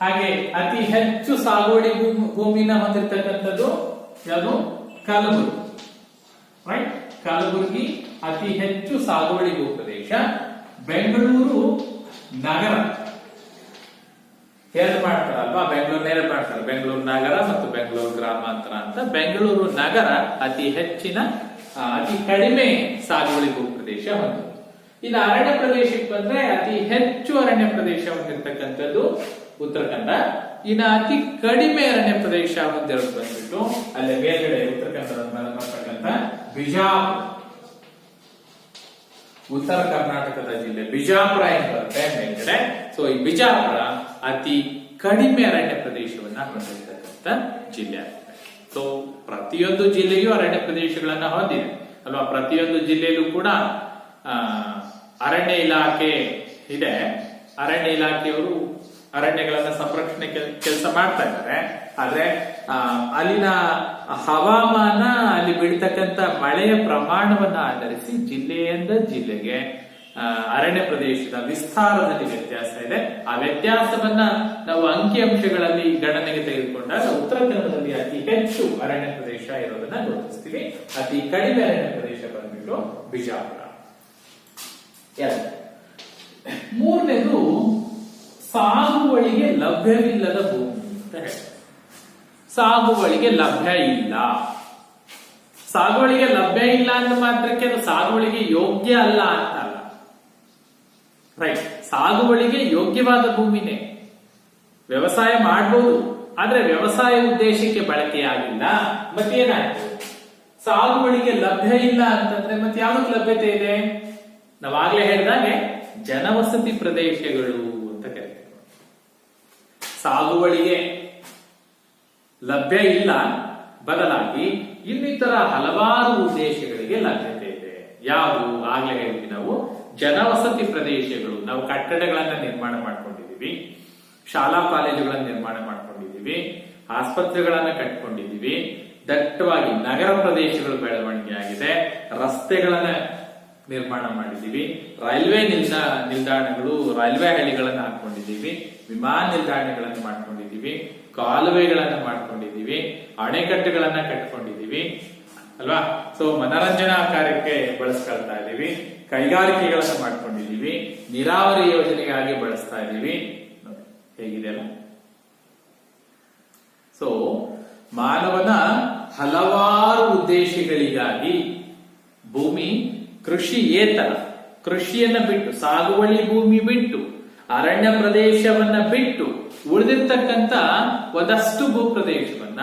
ಹಾಗೆ ಅತಿ ಹೆಚ್ಚು ಸಾಗುವಳಿ ಭೂಮಿನ ಹೊಂದಿರತಕ್ಕಂಥದ್ದು ಯಾವುದು? ಕಲಬುರಗಿ. ರೈಟ್, ಕಲಬುರಗಿ ಅತಿ ಹೆಚ್ಚು ಸಾಗುವಳಿ ಭೂ ಪ್ರದೇಶ. ಬೆಂಗಳೂರು ನಗರ ಎರಡು ಮಾಡ್ತಾರಲ್ವಾ, ಬೆಂಗಳೂರು ಮಾಡ್ತಾರೆ, ಬೆಂಗಳೂರು ನಗರ ಮತ್ತು ಬೆಂಗಳೂರು ಗ್ರಾಮಾಂತರ ಅಂತ. ಬೆಂಗಳೂರು ನಗರ ಅತಿ ಹೆಚ್ಚಿನ ಅತಿ ಕಡಿಮೆ ಸಾಗುವಳಿ ಭೂ ಪ್ರದೇಶ ಹೊಂದಿದೆ. ಇನ್ನು ಅರಣ್ಯ ಪ್ರದೇಶಕ್ಕೆ ಬಂದ್ರೆ ಅತಿ ಹೆಚ್ಚು ಅರಣ್ಯ ಪ್ರದೇಶ ಹೊಂದಿರತಕ್ಕಂಥದ್ದು ಉತ್ತರ ಕನ್ನಡ. ಇನ್ನು ಅತಿ ಕಡಿಮೆ ಅರಣ್ಯ ಪ್ರದೇಶ ಹೊಂದಿರೋದು ಬಂದ್ಬಿಟ್ಟು ಅಲ್ಲೇ ಮೇಲ್ಗಡೆ ಉತ್ತರ ಕನ್ನಡ ಬರ್ತಕ್ಕಂಥ ಬಿಜಾಪುರ. ಉತ್ತರ ಕರ್ನಾಟಕದ ಜಿಲ್ಲೆ ಬಿಜಾಪುರ ಏನ್ ಬರುತ್ತೆ ಮೇಲ್ಗಡೆ. ಸೊ ಈ ಬಿಜಾಪುರ ಅತಿ ಕಡಿಮೆ ಅರಣ್ಯ ಪ್ರದೇಶವನ್ನ ಹೊಂದಿರತಕ್ಕಂಥ ಜಿಲ್ಲೆ ಆಗುತ್ತೆ. ಸೊ ಪ್ರತಿಯೊಂದು ಜಿಲ್ಲೆಯೂ ಅರಣ್ಯ ಪ್ರದೇಶಗಳನ್ನ ಹೊಂದಿದೆ ಅಲ್ವಾ. ಪ್ರತಿಯೊಂದು ಜಿಲ್ಲೆಯಲ್ಲೂ ಕೂಡ ಅರಣ್ಯ ಇಲಾಖೆ ಇದೆ. ಅರಣ್ಯ ಇಲಾಖೆಯವರು ಅರಣ್ಯಗಳನ್ನ ಸಂರಕ್ಷಣೆ ಕೆಲಸ ಮಾಡ್ತಾ ಇದ್ದಾರೆ. ಆದ್ರೆ ಅಲ್ಲಿನ ಹವಾಮಾನ, ಅಲ್ಲಿ ಬೀಳ್ತಕ್ಕಂಥ ಮಳೆಯ ಪ್ರಮಾಣವನ್ನ ಆಧರಿಸಿ ಜಿಲ್ಲೆಯಿಂದ ಜಿಲ್ಲೆಗೆ ಅರಣ್ಯ ಪ್ರದೇಶದ ವಿಸ್ತಾರದಲ್ಲಿ ವ್ಯತ್ಯಾಸ ಇದೆ. ಆ ವ್ಯತ್ಯಾಸವನ್ನ ನಾವು ಅಂಕಿಅಂಶಗಳಲ್ಲಿ ಗಣನೆಗೆ ತೆಗೆದುಕೊಂಡಾಗ ಉತ್ತರ ಕನ್ನಡದಲ್ಲಿ ಅತಿ ಹೆಚ್ಚು ಅರಣ್ಯ ಪ್ರದೇಶ ಇರೋದನ್ನ ಗುರುತಿಸ್ತೀವಿ. ಅತಿ ಕಡಿಮೆ ಅರಣ್ಯ ಪ್ರದೇಶ ಬಂದ್ಬಿಟ್ಟು ಬಿಜಾಪುರ. ಮೂರನೇದು ಸಾಗುವಳಿಗೆ ಲಭ್ಯವಿಲ್ಲದ ಭೂಮಿ ಅಂತ ಹೇಳಿ. ಸಾಗುವಳಿಗೆ ಲಭ್ಯ ಇಲ್ಲ. ಸಾಗುವಳಿಗೆ ಲಭ್ಯ ಇಲ್ಲ ಅಂತ ಮಾತ್ರಕ್ಕೆ ಅದು ಸಾಗುವಳಿಗೆ ಯೋಗ್ಯ ಅಲ್ಲ ಅಂತ ಅಲ್ಲ. ರೈಟ್, ಸಾಗುವಳಿಗೆ ಯೋಗ್ಯವಾದ ಭೂಮಿನೇ, ವ್ಯವಸಾಯ ಮಾಡಬಹುದು. ಆದ್ರೆ ವ್ಯವಸಾಯ ಉದ್ದೇಶಕ್ಕೆ ಬಳಕೆಯಾಗಿಲ್ಲ. ಮತ್ತೇನಾಯ್ತು? ಸಾಗುವಳಿಗೆ ಲಭ್ಯ ಇಲ್ಲ ಅಂತಂದ್ರೆ ಮತ್ತೆ ಯಾವ್ದಕ್ಕೆ ಲಭ್ಯತೆ ಇದೆ? ನಾವಾಗ್ಲೇ ಹೇಳಿದಾಗೆ ಜನವಸತಿ ಪ್ರದೇಶಗಳು ಅಂತ ಕರೀತೀವಿ. ಸಾಗುವಳಿಗೆ ಲಭ್ಯ ಇಲ್ಲ, ಬದಲಾಗಿ ಇನ್ನಿತರ ಹಲವಾರು ಉದ್ದೇಶಗಳಿಗೆ ಲಭ್ಯತೆ ಇದೆ. ಯಾವುದು? ಆಗ್ಲೇ ಹೇಳಿದ್ವಿ ನಾವು, ಜನವಸತಿ ಪ್ರದೇಶಗಳು. ನಾವು ಕಟ್ಟಡಗಳನ್ನ ನಿರ್ಮಾಣ ಮಾಡ್ಕೊಂಡಿದೀವಿ, ಶಾಲಾ ಕಾಲೇಜುಗಳನ್ನ ನಿರ್ಮಾಣ ಮಾಡ್ಕೊಂಡಿದೀವಿ, ಆಸ್ಪತ್ರೆಗಳನ್ನ ಕಟ್ಕೊಂಡಿದೀವಿ, ದಟ್ಟವಾಗಿ ನಗರ ಪ್ರದೇಶಗಳು ಬೆಳವಣಿಗೆ ಆಗಿದೆ, ರಸ್ತೆಗಳನ್ನ ನಿರ್ಮಾಣ ಮಾಡಿದೀವಿ, ರೈಲ್ವೆ ನಿಲ್ದಾಣಗಳು, ರೈಲ್ವೆ ಹಳಿಗಳನ್ನ ಹಾಕೊಂಡಿದ್ದೀವಿ, ವಿಮಾನ ನಿಲ್ದಾಣಗಳನ್ನು ಮಾಡ್ಕೊಂಡಿದ್ದೀವಿ, ಕಾಲುವೆಗಳನ್ನ ಮಾಡ್ಕೊಂಡಿದ್ದೀವಿ, ಅಣೆಕಟ್ಟುಗಳನ್ನ ಕಟ್ಕೊಂಡಿದ್ದೀವಿ ಅಲ್ವಾ. ಸೊ ಮನರಂಜನಾ ಕಾರ್ಯಕ್ಕೆ ಬಳಸ್ಕೊಳ್ತಾ ಇದ್ದೀವಿ, ಕೈಗಾರಿಕೆಗಳನ್ನ ಮಾಡ್ಕೊಂಡಿದ್ದೀವಿ, ನೀರಾವರಿ ಯೋಜನೆಗಾಗಿ ಬಳಸ್ತಾ ಇದ್ದೀವಿ. ಹೇಗಿದೆ ಅಲ್ಲ. ಸೊ ಮಾನವನ ಹಲವಾರು ಉದ್ದೇಶಗಳಿಗಾಗಿ ಭೂಮಿ ಕೃಷಿಯೇತರ, ಕೃಷಿಯನ್ನ ಬಿಟ್ಟು, ಸಾಗುವಳಿ ಭೂಮಿ ಬಿಟ್ಟು, ಅರಣ್ಯ ಪ್ರದೇಶವನ್ನ ಬಿಟ್ಟು ಉಳಿದಿರ್ತಕ್ಕಂಥ ಒಂದಷ್ಟು ಭೂಪ್ರದೇಶವನ್ನ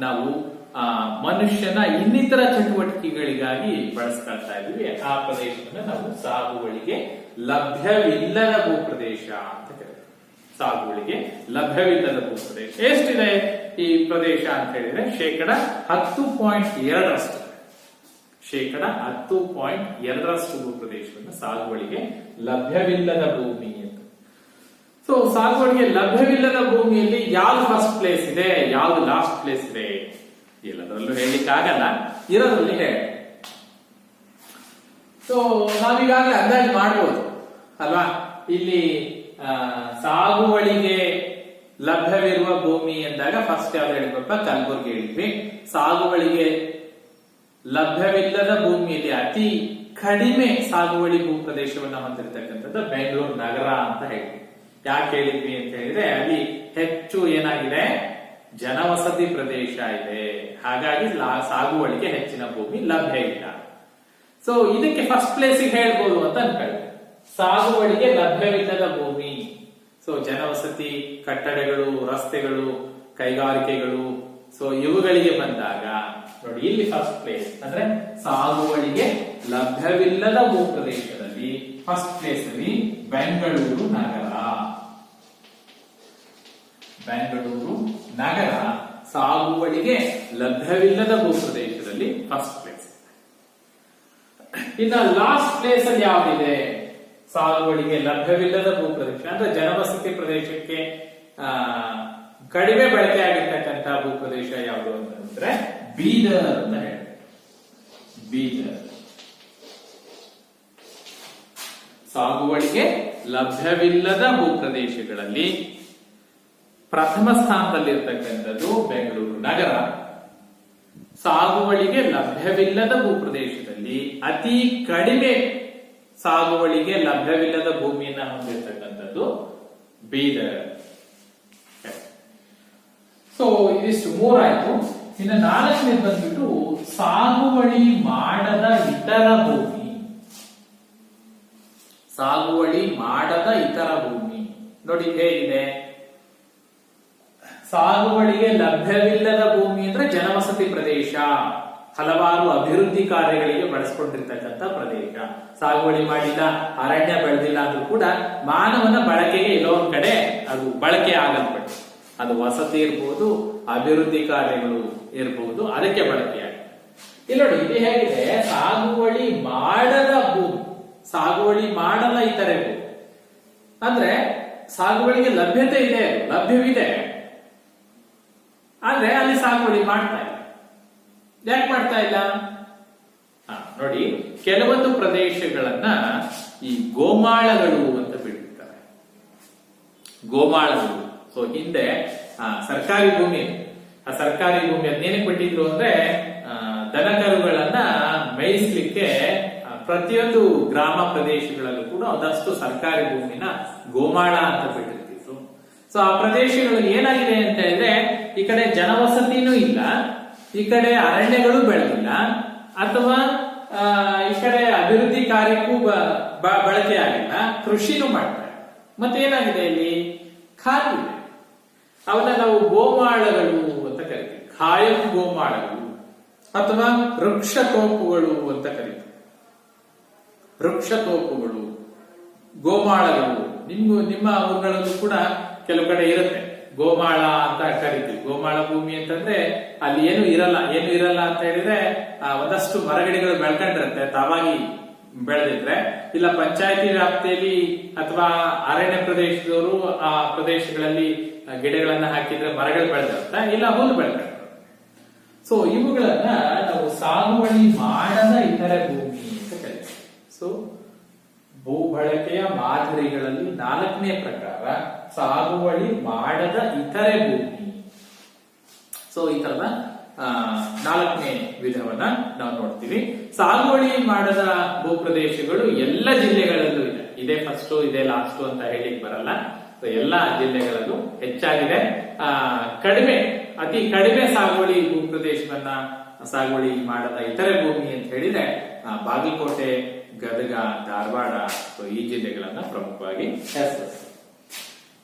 ನಾವು ಮನುಷ್ಯನ ಇನ್ನಿತರ ಚಟುವಟಿಕೆಗಳಿಗಾಗಿ ಬಳಸ್ಕೊಳ್ತಾ ಇದೀವಿ. ಆ ಪ್ರದೇಶವನ್ನ ನಾವು ಸಾಗುವಳಿಗೆ ಲಭ್ಯವಿಲ್ಲದ ಭೂಪ್ರದೇಶ ಅಂತ ಕರೀತೀವಿ. ಸಾಗುವಳಿಗೆ ಲಭ್ಯವಿಲ್ಲದ ಭೂಪ್ರದೇಶ ಎಷ್ಟಿದೆ ಈ ಪ್ರದೇಶ ಅಂತ ಹೇಳಿದ್ರೆ 10.2%. 10.2% ಭೂಪ್ರದೇಶವನ್ನು ಸಾಗುವಳಿಗೆ ಲಭ್ಯವಿಲ್ಲದ ಭೂಮಿ ಅಂತ. ಸೊ ಸಾಗುವಳಿಗೆ ಲಭ್ಯವಿಲ್ಲದ ಭೂಮಿಯಲ್ಲಿ ಯಾವ್ದು ಫಸ್ಟ್ ಪ್ಲೇಸ್ ಇದೆ, ಯಾವ್ದು ಲಾಸ್ಟ್ ಪ್ಲೇಸ್ ಇದೆ, ಎಲ್ಲದರಲ್ಲೂ ಹೇಳಲಿಕ್ಕಾಗಲ್ಲ, ಇರೋದ್ರಲ್ಲಿ ಹೇಳಿ. ಸೊ ನಾವೀಗಾಗಲೇ ಅಂದಾಜು ಮಾಡಬಹುದು ಅಲ್ವಾ. ಇಲ್ಲಿ ಸಾಗುವಳಿಗೆ ಲಭ್ಯವಿರುವ ಭೂಮಿ ಎಂದಾಗ ಫಸ್ಟ್ ಯಾವ್ದು ಹೇಳಿದ್ವಪ್ಪ, ಕಲಬುರಗಿ ಹೇಳಿದ್ವಿ. ಸಾಗುವಳಿಗೆ ಲಭ್ಯವಿಲ್ಲದ ಭೂಮಿಯಲ್ಲಿ ಅತಿ ಕಡಿಮೆ ಸಾಗುವಳಿ ಭೂಪ್ರದೇಶವನ್ನ ಹೊಂದಿರತಕ್ಕಂಥದ್ದು ಬೆಂಗಳೂರು ನಗರ ಅಂತ ಹೇಳಿದ್ವಿ. ಯಾಕೆ ಹೇಳಿದ್ವಿ ಅಂತ ಹೇಳಿದ್ರೆ ಅಲ್ಲಿ ಹೆಚ್ಚು ಏನಾಗಿದೆ, ಜನವಸತಿ ಪ್ರದೇಶ ಇದೆ, ಹಾಗಾಗಿ ಸಾಗುವಳಿಗೆ ಹೆಚ್ಚಿನ ಭೂಮಿ ಲಭ್ಯ ಇಲ್ಲ. ಸೊ ಇದಕ್ಕೆ ಫಸ್ಟ್ ಪ್ಲೇಸಿಗೆ ಹೇಳ್ಬೋದು ಅಂತ ಅನ್ಕೊಳ್ಳಿ. ಸಾಗುವಳಿಗೆ ಲಭ್ಯವಿಲ್ಲದ ಭೂಮಿ, ಸೊ ಜನವಸತಿ ಕಟ್ಟಡಗಳು, ರಸ್ತೆಗಳು, ಕೈಗಾರಿಕೆಗಳು, ಸೊ ಇವುಗಳಿಗೆ ಬಂದಾಗ ನೋಡಿ ಇಲ್ಲಿ ಫಸ್ಟ್ ಪ್ಲೇಸ್ ಅಂದ್ರೆ ಸಾಗುವಳಿಗೆ ಲಭ್ಯವಿಲ್ಲದ ಭೂಪ್ರದೇಶದಲ್ಲಿ ಫಸ್ಟ್ ಪ್ಲೇಸ್ ಅಲ್ಲಿ ಬೆಂಗಳೂರು ನಗರ. ಬೆಂಗಳೂರು ನಗರ ಸಾಗುವಳಿಗೆ ಲಭ್ಯವಿಲ್ಲದ ಭೂಪ್ರದೇಶದಲ್ಲಿ ಫಸ್ಟ್ ಪ್ಲೇಸ್. ಇನ್ನು ಲಾಸ್ಟ್ ಪ್ಲೇಸ್ ಅಲ್ಲಿ ಯಾವ್ದಿದೆ ಸಾಗುವಳಿಗೆ ಲಭ್ಯವಿಲ್ಲದ ಭೂಪ್ರದೇಶ ಅಂದ್ರೆ ಜನವಸತಿ ಪ್ರದೇಶಕ್ಕೆ ಕಡಿಮೆ ಬಳಕೆ ಆಗಿರ್ತಕ್ಕಂಥ ಭೂಪ್ರದೇಶ ಯಾವುದು ಅಂತಂದ್ರೆ ಬೀದರ್ ಅಂತ ಹೇಳಿ. ಬೀದರ್ ಸಾಗುವಳಿಗೆ ಲಭ್ಯವಿಲ್ಲದ ಭೂಪ್ರದೇಶಗಳಲ್ಲಿ ಪ್ರಥಮ ಸ್ಥಾನದಲ್ಲಿರ್ತಕ್ಕಂಥದ್ದು ಬೆಂಗಳೂರು ನಗರ. ಸಾಗುವಳಿಗೆ ಲಭ್ಯವಿಲ್ಲದ ಭೂಪ್ರದೇಶದಲ್ಲಿ ಅತಿ ಕಡಿಮೆ ಸಾಗುವಳಿಗೆ ಲಭ್ಯವಿಲ್ಲದ ಭೂಮಿಯನ್ನ ಹೊಂದಿರತಕ್ಕಂಥದ್ದು ಬೀದರ್. ಸೊ ಇದಿಷ್ಟು ಮೂರಾಯ್ತು. ಇನ್ನು ನಾಲ್ಕನೇದು ಬಂದ್ಬಿಟ್ಟು ಸಾಗುವಳಿ ಮಾಡದ ಇತರ ಭೂಮಿ. ಸಾಗುವಳಿ ಮಾಡದ ಇತರ ಭೂಮಿ ನೋಡಿ ಹೇಗಿದೆ. ಸಾಗುವಳಿಗೆ ಲಭ್ಯವಿಲ್ಲದ ಭೂಮಿ ಅಂದ್ರೆ ಜನವಸತಿ ಪ್ರದೇಶ, ಹಲವಾರು ಅಭಿವೃದ್ಧಿ ಕಾರ್ಯಗಳಿಗೆ ಬಳಸ್ಕೊಂಡಿರ್ತಕ್ಕಂಥ ಪ್ರದೇಶ. ಸಾಗುವಳಿ ಮಾಡಿಲ್ಲ, ಅರಣ್ಯ ಬೆಳೆದಿಲ್ಲ ಅಂದ್ರೂ ಕೂಡ ಮಾನವನ ಬಳಕೆಗೆ ಎಲ್ಲೋ ಒಂದ್ ಕಡೆ ಅದು ಬಳಕೆ ಆಗಲ್ಪಟ್ಟು, ಅದು ವಸತಿ ಇರಬಹುದು, ಅಭಿವೃದ್ಧಿ ಕಾರ್ಯಗಳು ಇರಬಹುದು, ಅದಕ್ಕೆ ಬಳಕೆಯಾಗಿದೆ. ಇಲ್ಲಿ ನೋಡಿ ಇದು ಹೇಗಿದೆ, ಸಾಗುವಳಿ ಮಾಡದ ಭೂಮಿ, ಸಾಗುವಳಿ ಮಾಡದ ಇತರೆ ಭೂಮಿ ಅಂದ್ರೆ ಸಾಗುವಳಿಗೆ ಲಭ್ಯತೆ ಇದೆ, ಲಭ್ಯವಿದೆ, ಆದ್ರೆ ಅಲ್ಲಿ ಸಾಗುವಳಿ ಮಾಡ್ತಾ ಇಲ್ಲ. ಯಾಕೆ ಮಾಡ್ತಾ ಇಲ್ಲ ನೋಡಿ, ಕೆಲವೊಂದು ಪ್ರದೇಶಗಳನ್ನ ಈ ಗೋಮಾಳಗಳು ಅಂತ ಬಿಟ್ಟಿರ್ತಾರೆ. ಗೋಮಾಳಗಳು. ಸೊ ಹಿಂದೆ ಸರ್ಕಾರಿ ಭೂಮಿ, ಆ ಸರ್ಕಾರಿ ಭೂಮಿ ಅದೇನಕ್ಕೆ ಬಿಟ್ಟಿದ್ರು ಅಂದ್ರೆ ದನಕರುಗಳನ್ನ ಮೇಯಿಸ್ಲಿಕ್ಕೆ ಪ್ರತಿಯೊಂದು ಗ್ರಾಮ ಪ್ರದೇಶಗಳಲ್ಲೂ ಕೂಡ ಒಂದಷ್ಟು ಸರ್ಕಾರಿ ಭೂಮಿನ ಗೋಮಾಳ ಅಂತ ಬಿಟ್ಟಿರ್ತಿದ್ರು. ಸೊ ಆ ಪ್ರದೇಶಗಳಲ್ಲಿ ಏನಾಗಿದೆ ಅಂತ ಹೇಳಿದ್ರೆ ಈ ಕಡೆ ಜನವಸತಿನೂ ಇಲ್ಲ, ಈ ಕಡೆ ಅರಣ್ಯಗಳು ಬೆಳೆದಿಲ್ಲ, ಅಥವಾ ಈ ಕಡೆ ಅಭಿವೃದ್ಧಿ ಕಾರ್ಯಕ್ಕೂ ಬಳಕೆ ಆಗಿಲ್ಲ, ಕೃಷಿನೂ ಮಾಡ್ತಾರೆ. ಮತ್ತೇನಾಗಿದೆ ಇಲ್ಲಿ ಖಾಲಿ ಇದೆ. ಅವನ್ನ ನಾವು ಗೋಮಾಳಗಳು ಅಂತ ಕರಿತೀವಿ, ಖಾಯಂ ಗೋಮಾಳಗಳು ಅಥವಾ ವೃಕ್ಷತೋಪುಗಳು ಅಂತ ಕರಿತೀವಿ. ವೃಕ್ಷತೋಪುಗಳು, ಗೋಮಾಳಗಳು ನಿಮ್ಮ ಊರುಗಳಲ್ಲೂ ಕೂಡ ಕೆಲವು ಕಡೆ ಇರುತ್ತೆ, ಗೋಮಾಳ ಅಂತ ಕರಿತೀವಿ. ಗೋಮಾಳ ಭೂಮಿ ಅಂತಂದ್ರೆ ಅಲ್ಲಿ ಏನು ಇರಲ್ಲ ಅಂತ ಹೇಳಿದ್ರೆ ಒಂದಷ್ಟು ಮರಗಿಡಗಳು ಬೆಳ್ಕೊಂಡಿರುತ್ತೆ ತಾವಾಗಿ ಬೆಳೆದಿದ್ರೆ, ಇಲ್ಲ ಪಂಚಾಯತಿ ವ್ಯಾಪ್ತಿಯಲ್ಲಿ ಅಥವಾ ಅರಣ್ಯ ಪ್ರದೇಶದವರು ಆ ಪ್ರದೇಶಗಳಲ್ಲಿ ಗಿಡಗಳನ್ನ ಹಾಕಿದ್ರೆ ಮರಗಳು ಬೆಳೆದಿರುತ್ತೆ, ಇಲ್ಲ ಹುಲ್ಲು ಬೆಳೆದಿರುತ್ತೆ. ಸೊ ಇವುಗಳನ್ನ ನಾವು ಸಾಗುವಳಿ ಮಾಡದ ಇತರೆ ಭೂಮಿ ಅಂತ ಕರಿತೀವಿ. ಸೊ ಭೂ ಬಳಕೆಯ ಮಾದರಿಗಳಲ್ಲಿ 4ನೇ ಪ್ರಕಾರ ಸಾಗುವಳಿ ಮಾಡದ ಇತರೆ ಭೂಮಿ. ಸೊ ಈ ತರದ 4ನೇ ವಿಧವನ್ನ ನಾವು ನೋಡ್ತೀವಿ. ಸಾಗುವಳಿ ಮಾಡದ ಭೂಪ್ರದೇಶಗಳು ಎಲ್ಲ ಜಿಲ್ಲೆಗಳಲ್ಲೂ ಇದೆ. ಇದೇ ಫಸ್ಟ್ ಇದೇ ಲಾಸ್ಟ್ ಅಂತ ಹೇಳಿಕ್ ಬರಲ್ಲ. ಸೊ ಎಲ್ಲ ಜಿಲ್ಲೆಗಳಲ್ಲೂ ಹೆಚ್ಚಾಗಿದೆ. ಅತಿ ಕಡಿಮೆ ಸಾಗುವಳಿ ಭೂಪ್ರದೇಶವನ್ನ ಸಾಗುವಳಿ ಮಾಡದ ಇತರೆ ಭೂಮಿ ಅಂತ ಹೇಳಿದ್ರೆ ಬಾಗಲಕೋಟೆ, ಗದಗ, ಧಾರವಾಡ, ಸೊ ಈ ಜಿಲ್ಲೆಗಳನ್ನ ಪ್ರಮುಖವಾಗಿ ಹೆಸರಿಸಿ.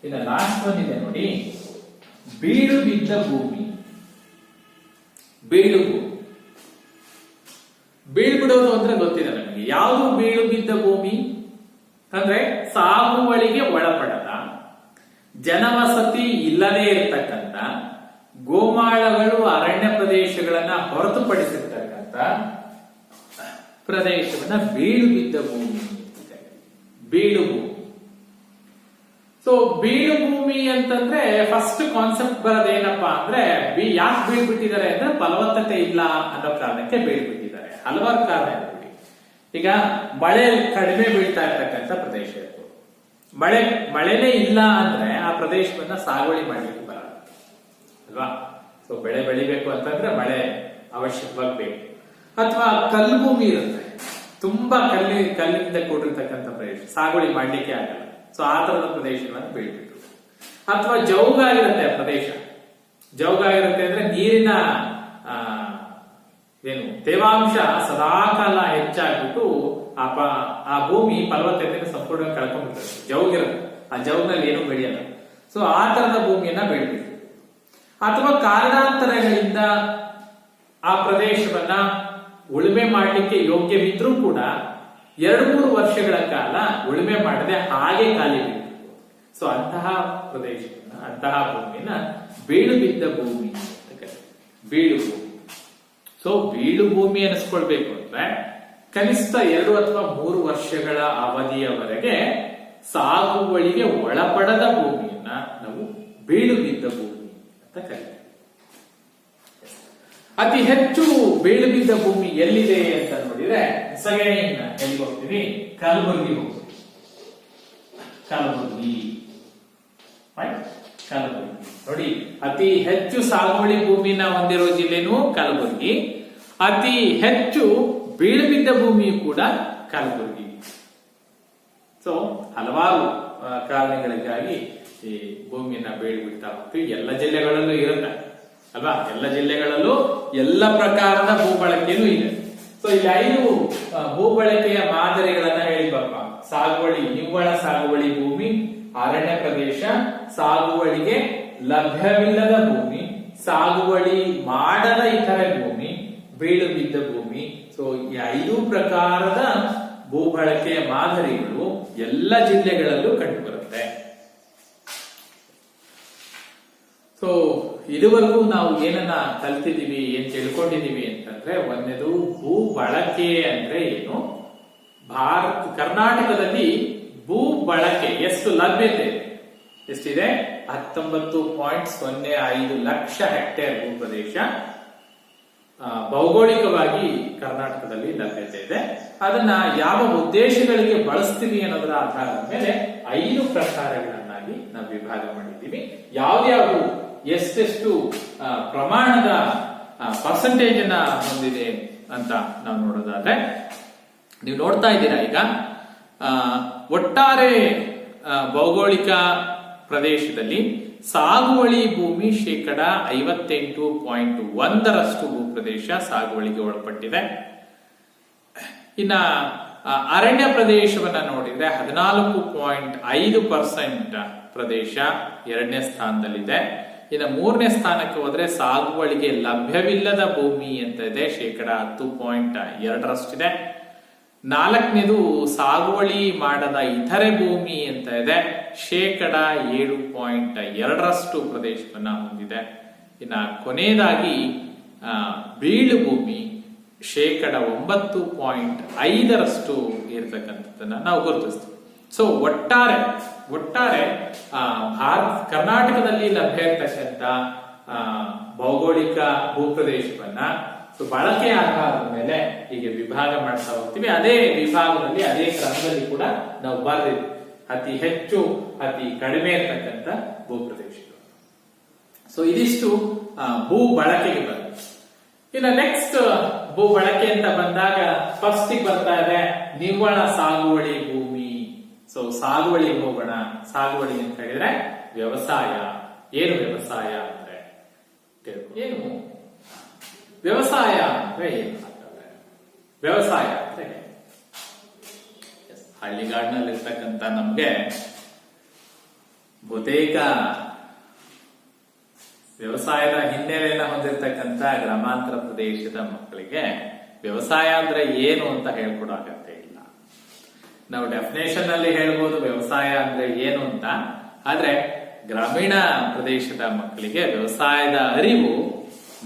ಇನ್ನು ಲಾಸ್ಟ್ ಒನ್ ಇದೆ ನೋಡಿ, ಬೀಳು ಬಿದ್ದ ಭೂಮಿ. ಬೀಳು ಬಿಡೋದು ಅಂದ್ರೆ ಗೊತ್ತಿದೆ ನಮಗೆ. ಯಾವುದು ಬೀಳು ಬಿದ್ದ ಭೂಮಿ ಅಂದ್ರೆ ಸಾಗುವಳಿಗೆ ಒಳಪಡದ, ಜನವಸತಿ ಇಲ್ಲದೆ ಇರತಕ್ಕಂತ, ಗೋಮಾಳಗಳು ಅರಣ್ಯ ಪ್ರದೇಶಗಳನ್ನ ಹೊರತುಪಡಿಸಿರ್ತಕ್ಕಂಥ ಪ್ರದೇಶವನ್ನ ಬೀಳು ಬಿದ್ದ ಭೂಮಿ ಅಂತ ಕರೀತೀವಿ. ಬೀಳು ಭೂಮಿ. ಸೊ ಬೀಳು ಭೂಮಿ ಅಂತಂದ್ರೆ ಫಸ್ಟ್ ಕಾನ್ಸೆಪ್ಟ್ ಬರೋದೇನಪ್ಪಾ ಅಂದ್ರೆ ಯಾಕೆ ಬೀಳ್ಬಿಟ್ಟಿದ್ದಾರೆ ಅಂದ್ರೆ ಫಲವತ್ತತೆ ಇಲ್ಲ ಅನ್ನೋ ಕಾರಣಕ್ಕೆ ಬೀಳ್ಬಿಟ್ಟಿದ್ದಾರೆ. ಹಲವಾರು ಕಾರಣ ಇದೆ. ಈಗ ಮಳೆ ಕಡಿಮೆ ಬೀಳ್ತಾ ಇರ್ತಕ್ಕಂಥ ಪ್ರದೇಶ ಇತ್ತು. ಮಳೆನೇ ಇಲ್ಲ ಅಂದ್ರೆ ಆ ಪ್ರದೇಶವನ್ನ ಸಾಗುವಳಿ ಮಾಡ್ಲಿಕ್ಕೆ ಬರಲ್ಲ ಅಲ್ವಾ. ಸೊ ಬೆಳೆ ಬೆಳಿಬೇಕು ಅಂತಂದ್ರೆ ಮಳೆ ಅವಶ್ಯಕವಾಗಿ ಬೇಕು. ಅಥವಾ ಕಲ್ಲು ಭೂಮಿ ಇರುತ್ತೆ, ತುಂಬಾ ಕಲ್ಲಿನಿಂದ ಕೂಡಿರ್ತಕ್ಕಂಥ ಪ್ರದೇಶ, ಸಾಗುವಳಿ ಮಾಡ್ಲಿಕ್ಕೆ ಆಗಲ್ಲ. ಸೊ ಆ ತರದ ಪ್ರದೇಶವನ್ನು ಬೆಳಿಬಿಟ್ಟು. ಅಥವಾ ಜೌಗಾಗಿರುತ್ತೆ ಪ್ರದೇಶ. ಜೌಗಾಗಿರುತ್ತೆ ಅಂದ್ರೆ ನೀರಿನ ತೇವಾಂಶ ಸದಾಕಾಲ ಹೆಚ್ಚಾಗ್ಬಿಟ್ಟು ಆ ಭೂಮಿ ಫಲವತ್ತತೆಯನ್ನು ಸಂಪೂರ್ಣವಾಗಿ ಕಳ್ಕೊಂಡ್ಬಿಡ್ತದೆ. ಜೌಗಿರುತ್ತೆ, ಆ ಜೌಗ್ನಲ್ಲಿ ಏನು ಬೆಳೆಯಲ್ಲ. ಸೊ ಆ ತರದ ಭೂಮಿಯನ್ನ ಬೆಳಿಬೇಕು. ಅಥವಾ ಕಾರಣಾಂತರಗಳಿಂದ ಆ ಪ್ರದೇಶವನ್ನ ಉಳುಮೆ ಮಾಡಲಿಕ್ಕೆ ಯೋಗ್ಯವಿದ್ರೂ ಕೂಡ 2-3 ವರ್ಷಗಳ ಕಾಲ ಉಳುಮೆ ಮಾಡದೆ ಹಾಗೆ ಖಾಲಿ ಬಿಟ್ಟು. ಸೊ ಅಂತಹ ಪ್ರದೇಶವನ್ನ, ಅಂತಹ ಭೂಮಿನ ಬೀಳು ಬಿದ್ದ ಭೂಮಿ ಅಂತ ಕರೀತೀವಿ. ಬೀಳು ಭೂಮಿ. ಸೊ ಬೀಳು ಭೂಮಿ ಅನಿಸ್ಕೊಳ್ಬೇಕು ಅಂದ್ರೆ ಕನಿಷ್ಠ 2 ಅಥವಾ 3 ವರ್ಷಗಳ ಅವಧಿಯವರೆಗೆ ಸಾಗುವಳಿಗೆ ಒಳಪಡದ ಭೂಮಿಯನ್ನ ನಾವು ಬೀಳು ಬಿದ್ದ ಭೂಮಿ ಅಂತ ಕರೀತೀವಿ. ಅತಿ ಹೆಚ್ಚು ಬೀಳು ಬಿದ್ದ ಭೂಮಿ ಎಲ್ಲಿದೆ ಅಂತ ನೋಡಿದ್ರೆ ಸಗಣಿಯಿಂದ ಎಲ್ಲಿ ಹೋಗ್ತೀವಿ? ಕಲಬುರಗಿ ಹೋಗ್ತೀವಿ. ಕಲಬುರಗಿ ನೋಡಿ, ಅತಿ ಹೆಚ್ಚು ಸಾಗುವಳಿ ಭೂಮಿನ ಹೊಂದಿರೋ ಜಿಲ್ಲೆನೂ ಕಲಬುರಗಿ. ಅತಿ ಹೆಚ್ಚು ಬೀಳು ಬಿದ್ದ ಭೂಮಿಯು ಕೂಡ ಕಲಬುರಗಿ. ಸೊ ಹಲವಾರು ಕಾರಣಗಳಿಗಾಗಿ ಈ ಭೂಮಿಯನ್ನ ಬೀಳು ಬಿಡ್ತಾ ಹೋಗ್ತೀವಿ. ಎಲ್ಲ ಜಿಲ್ಲೆಗಳಲ್ಲೂ ಇರುತ್ತೆ ಅಲ್ವಾ. ಎಲ್ಲ ಜಿಲ್ಲೆಗಳಲ್ಲೂ ಎಲ್ಲ ಪ್ರಕಾರದ ಭೂ ಬಳಕೆಯೂ ಇದೆ. ಸೊ ಇಲ್ಲಿ 5 ಭೂ ಬಳಕೆಯ ಮಾದರಿಗಳನ್ನ ಹೇಳಿಬಪ್ಪ. ಸಾಗುವಳಿ, ನಿವ್ವಳ ಸಾಗುವಳಿ ಭೂಮಿ, ಅರಣ್ಯ ಪ್ರದೇಶ, ಸಾಗುವಳಿಗೆ ಲಭ್ಯವಿಲ್ಲದ ಭೂಮಿ, ಸಾಗುವಳಿ ಮಾಡದ ಇತರೆ ಭೂಮಿ, ಬೀಳು ಬಿದ್ದ ಭೂಮಿ. ಸೊ ಈ 5 ಪ್ರಕಾರದ ಭೂ ಬಳಕೆಯ ಮಾದರಿಗಳು ಎಲ್ಲ ಜಿಲ್ಲೆಗಳಲ್ಲೂ ಕಂಡುಬರುತ್ತೆ. ಸೊ ಇದುವರೆಗೂ ನಾವು ಏನನ್ನ ಕಲ್ತಿದೀವಿ, ಏನ್ ತಿಳ್ಕೊಂಡಿದೀವಿ ಅಂತಂದ್ರೆ, ಒಂದೇದು ಭೂ ಬಳಕೆ ಅಂದ್ರೆ ಏನು, ಕರ್ನಾಟಕದಲ್ಲಿ ಭೂ ಬಳಕೆ ಎಷ್ಟು ಲಭ್ಯತೆ ಎಷ್ಟಿದೆ? 19.05 ಲಕ್ಷ ಹೆಕ್ಟೇರ್ ಭೂ ಪ್ರದೇಶ ಭೌಗೋಳಿಕವಾಗಿ ಕರ್ನಾಟಕದಲ್ಲಿ ಲಭ್ಯತೆ ಇದೆ. ಅದನ್ನ ಯಾವ ಉದ್ದೇಶಗಳಿಗೆ ಬಳಸ್ತೀವಿ ಅನ್ನೋದರ ಆಧಾರದ ಮೇಲೆ 5 ಪ್ರಕಾರಗಳನ್ನಾಗಿ ನಾವು ವಿಭಾಗ ಮಾಡಿದ್ದೀವಿ. ಯಾವ್ಯಾವು ಎಷ್ಟೆಷ್ಟು ಪ್ರಮಾಣದ ಪರ್ಸೆಂಟೇಜ್ ಅನ್ನ ಹೊಂದಿದೆ ಅಂತ ನಾವು ನೋಡೋದಾದ್ರೆ, ನೀವು ನೋಡ್ತಾ ಇದ್ದೀರಾ ಈಗ ಒಟ್ಟಾರೆ ಭೌಗೋಳಿಕ ಪ್ರದೇಶದಲ್ಲಿ ಸಾಗುವಳಿ ಭೂಮಿ 58.1% ಭೂ ಪ್ರದೇಶ ಸಾಗುವಳಿಗೆ ಒಳಪಟ್ಟಿದೆ. ಇನ್ನ ಅರಣ್ಯ ಪ್ರದೇಶವನ್ನ ನೋಡಿದ್ರೆ 14.5% ಪ್ರದೇಶ 2ನೇ ಸ್ಥಾನದಲ್ಲಿದೆ. ಇನ್ನು 3ನೇ ಸ್ಥಾನಕ್ಕೆ ಹೋದ್ರೆ ಸಾಗುವಳಿಗೆ ಲಭ್ಯವಿಲ್ಲದ ಭೂಮಿ ಅಂತ ಇದೆ, 10.2% ಇದೆ. 4ನೇದು ಸಾಗುವಳಿ ಮಾಡದ ಇತರೆ ಭೂಮಿ ಅಂತ ಇದೆ, 7.2% ಪ್ರದೇಶವನ್ನ ಹೊಂದಿದೆ. ಇನ್ನ ಕೊನೆಯದಾಗಿ ಬೀಳು ಭೂಮಿ 9.5% ಇರತಕ್ಕಂಥದ್ದನ್ನ ನಾವು ಗುರುತಿಸ್ತೀವಿ. ಸೊ ಒಟ್ಟಾರೆ ಕರ್ನಾಟಕದಲ್ಲಿ ಲಭ್ಯ ಇರತಕ್ಕಂಥ ಭೌಗೋಳಿಕ ಭೂಪ್ರದೇಶವನ್ನ ಬಳಕೆ ಆಧಾರದ ಮೇಲೆ ಹೀಗೆ ವಿಭಾಗ ಮಾಡ್ತಾ ಹೋಗ್ತೀವಿ. ಅದೇ ವಿಭಾಗದಲ್ಲಿ, ಅದೇ ಕ್ರಮದಲ್ಲಿ ಕೂಡ ನಾವು ಬರೆದಿದ್ವಿ ಅತಿ ಹೆಚ್ಚು, ಅತಿ ಕಡಿಮೆ ಇರತಕ್ಕಂಥ ಭೂಪ್ರದೇಶಗಳು. ಸೊ ಇದಿಷ್ಟು ಭೂ ಬಳಕೆಗೆ ಬಂದ. ಇನ್ನು ನೆಕ್ಸ್ಟ್ ಭೂ ಬಳಕೆ ಅಂತ ಬಂದಾಗ ಫಸ್ಟ್ ಬರ್ತಾ ಇದೆ ನಿವ್ವಳ ಸಾಗುವಳಿ ಭೂಮಿ. ಸೊ ಸಾಗುವಳಿಗೆ ಹೋಗೋಣ. ಸಾಗುವಳಿ ಅಂತ ಹೇಳಿದ್ರೆ ವ್ಯವಸಾಯ. ಏನು ವ್ಯವಸಾಯ ಅಂದ್ರೆ ಏನು? ವ್ಯವಸಾಯ ಅಂದ್ರೆ ಏನು? ವ್ಯವಸಾಯ ಅಂದ್ರೆ ಹಳ್ಳಿಗಾಡಿನಲ್ಲಿರ್ತಕ್ಕಂಥ ನಮ್ಗೆ ಬಹುತೇಕ ವ್ಯವಸಾಯದ ಹಿನ್ನೆಲೆಯನ್ನ ಹೊಂದಿರತಕ್ಕಂಥ ಗ್ರಾಮಾಂತರ ಪ್ರದೇಶದ ಮಕ್ಕಳಿಗೆ ವ್ಯವಸಾಯ ಅಂದ್ರೆ ಏನು ಅಂತ ಹೇಳ್ಕೊಡೋ ಅಗತ್ಯ ಇಲ್ಲ. ನಾವು ಡೆಫಿನೇಷನ್ ಅಲ್ಲಿ ಹೇಳ್ಬೋದು ವ್ಯವಸಾಯ ಅಂದ್ರೆ ಏನು ಅಂತ. ಆದ್ರೆ ಗ್ರಾಮೀಣ ಪ್ರದೇಶದ ಮಕ್ಕಳಿಗೆ ವ್ಯವಸಾಯದ ಅರಿವು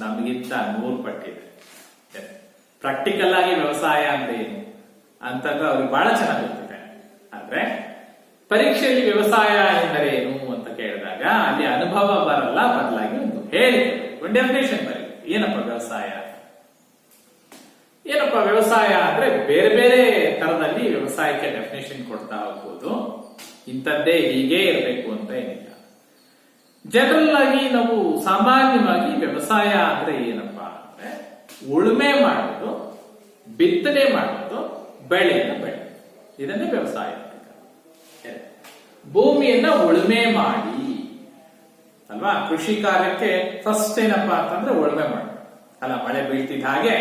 ನಮಗಿಂತ 100 ಪಟ್ಟಿದೆ. ಪ್ರಾಕ್ಟಿಕಲ್ ಆಗಿ ವ್ಯವಸಾಯ ಅಂದ್ರೆ ಏನು ಅಂತಂದ್ರೆ ಅವ್ರಿಗೆ ಬಹಳ ಚೆನ್ನಾಗಿ ಗೊತ್ತಿದೆ. ಆದ್ರೆ ಪರೀಕ್ಷೆಯಲ್ಲಿ ವ್ಯವಸಾಯ ಎಂದರೆ ಏನು ಅಂತ ಕೇಳಿದಾಗ ಅಲ್ಲಿ ಅನುಭವ ಬರಲ್ಲ, ಬದಲಾಗಿ ಒಂದು ಹೇಳಿಕೆ, ಒಂದು ಡೆಫಿನೇಷನ್ ಬರೀ. ಏನಪ್ಪ ವ್ಯವಸಾಯ? ಏನಪ್ಪ ವ್ಯವಸಾಯ ಅಂದ್ರೆ ಬೇರೆ ಬೇರೆ ತರದಲ್ಲಿ ವ್ಯವಸಾಯಕ್ಕೆ ಡೆಫಿನೇಷನ್ ಕೊಡ್ತಾ ಹೋಗ್ಬೋದು. ಇಂಥದ್ದೇ ಹೀಗೆ ಇರಬೇಕು ಅಂತ ಏನಿಲ್ಲ. ಜನರಲ್ ಆಗಿ ನಾವು ಸಾಮಾನ್ಯವಾಗಿ ವ್ಯವಸಾಯ ಅಂದ್ರೆ ಏನಪ್ಪಾ ಅಂದ್ರೆ ಉಳುಮೆ ಮಾಡೋದು, ಬಿತ್ತನೆ ಮಾಡೋದು, ಬೆಳೆಯನ್ನ ಬೆಳೆಯೋದು, ಇದನ್ನೇ ವ್ಯವಸಾಯ. ಭೂಮಿಯನ್ನ ಉಳುಮೆ ಮಾಡಿ ಅಲ್ವಾ, ಕೃಷಿ ಕಾರ್ಯಕ್ಕೆ ಫಸ್ಟ್ ಏನಪ್ಪಾ ಅಂತಂದ್ರೆ ಉಳುಮೆ ಮಾಡಿ ಅಲ್ಲ, ಮಳೆ ಬೀಳ್ತಿದ್ದ ಹಾಗೆ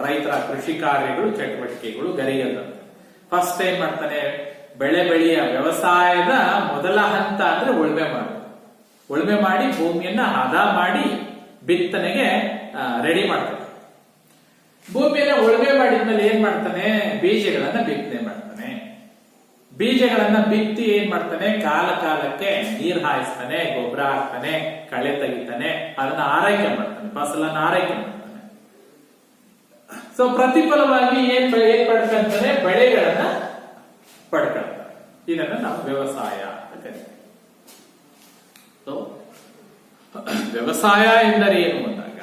ರೈತರ ಕೃಷಿ ಕಾರ್ಯಗಳು ಚಟುವಟಿಕೆಗಳು ಗರಿಯದಂತೆ. ಫಸ್ಟ್ ಏನ್ ಮಾಡ್ತಾನೆ, ಬೆಳೆ ಬೆಳೆಯ ವ್ಯವಸಾಯದ ಮೊದಲ ಹಂತ ಅಂದ್ರೆ ಉಳುಮೆ ಮಾಡೋದು. ಉಳುಮೆ ಮಾಡಿ ಭೂಮಿಯನ್ನ ಹದ ಮಾಡಿ ಬಿತ್ತನೆಗೆ ರೆಡಿ ಮಾಡ್ತಾನೆ. ಭೂಮಿಯನ್ನ ಉಳುಮೆ ಮಾಡಿದ್ಮೇಲೆ ಏನ್ ಮಾಡ್ತಾನೆ, ಬೀಜಗಳನ್ನ ಬಿತ್ತನೆ ಮಾಡ್ತಾನೆ. ಬೀಜಗಳನ್ನ ಬಿತ್ತಿ ಏನ್ ಮಾಡ್ತಾನೆ, ಕಾಲ ಕಾಲಕ್ಕೆ ನೀರ್ ಹಾಯಿಸ್ತಾನೆ, ಗೊಬ್ಬರ ಹಾಕ್ತಾನೆ, ಕಳೆ ತೆಗಿತಾನೆ, ಅದನ್ನ ಆರೈಕೆ ಮಾಡ್ತಾನೆ, ಫಸಲನ್ನ ಆರೈಕೆ ಮಾಡ್ತಾನೆ. ಸೊ ಪ್ರತಿಫಲವಾಗಿ ಏನ್ ಪಡ್ಕೊಂತಾನೆ, ಬೆಳೆಗಳನ್ನ ಪಡ್ಕೊಳ್ತಾನೆ. ಇದನ್ನ ನಾವು ವ್ಯವಸಾಯ ಅಂತ ಕರಿತೀವಿ. ಸೊ ವ್ಯವಸಾಯ ಎಂದರೆ ಏನು ಅಂದಾಗ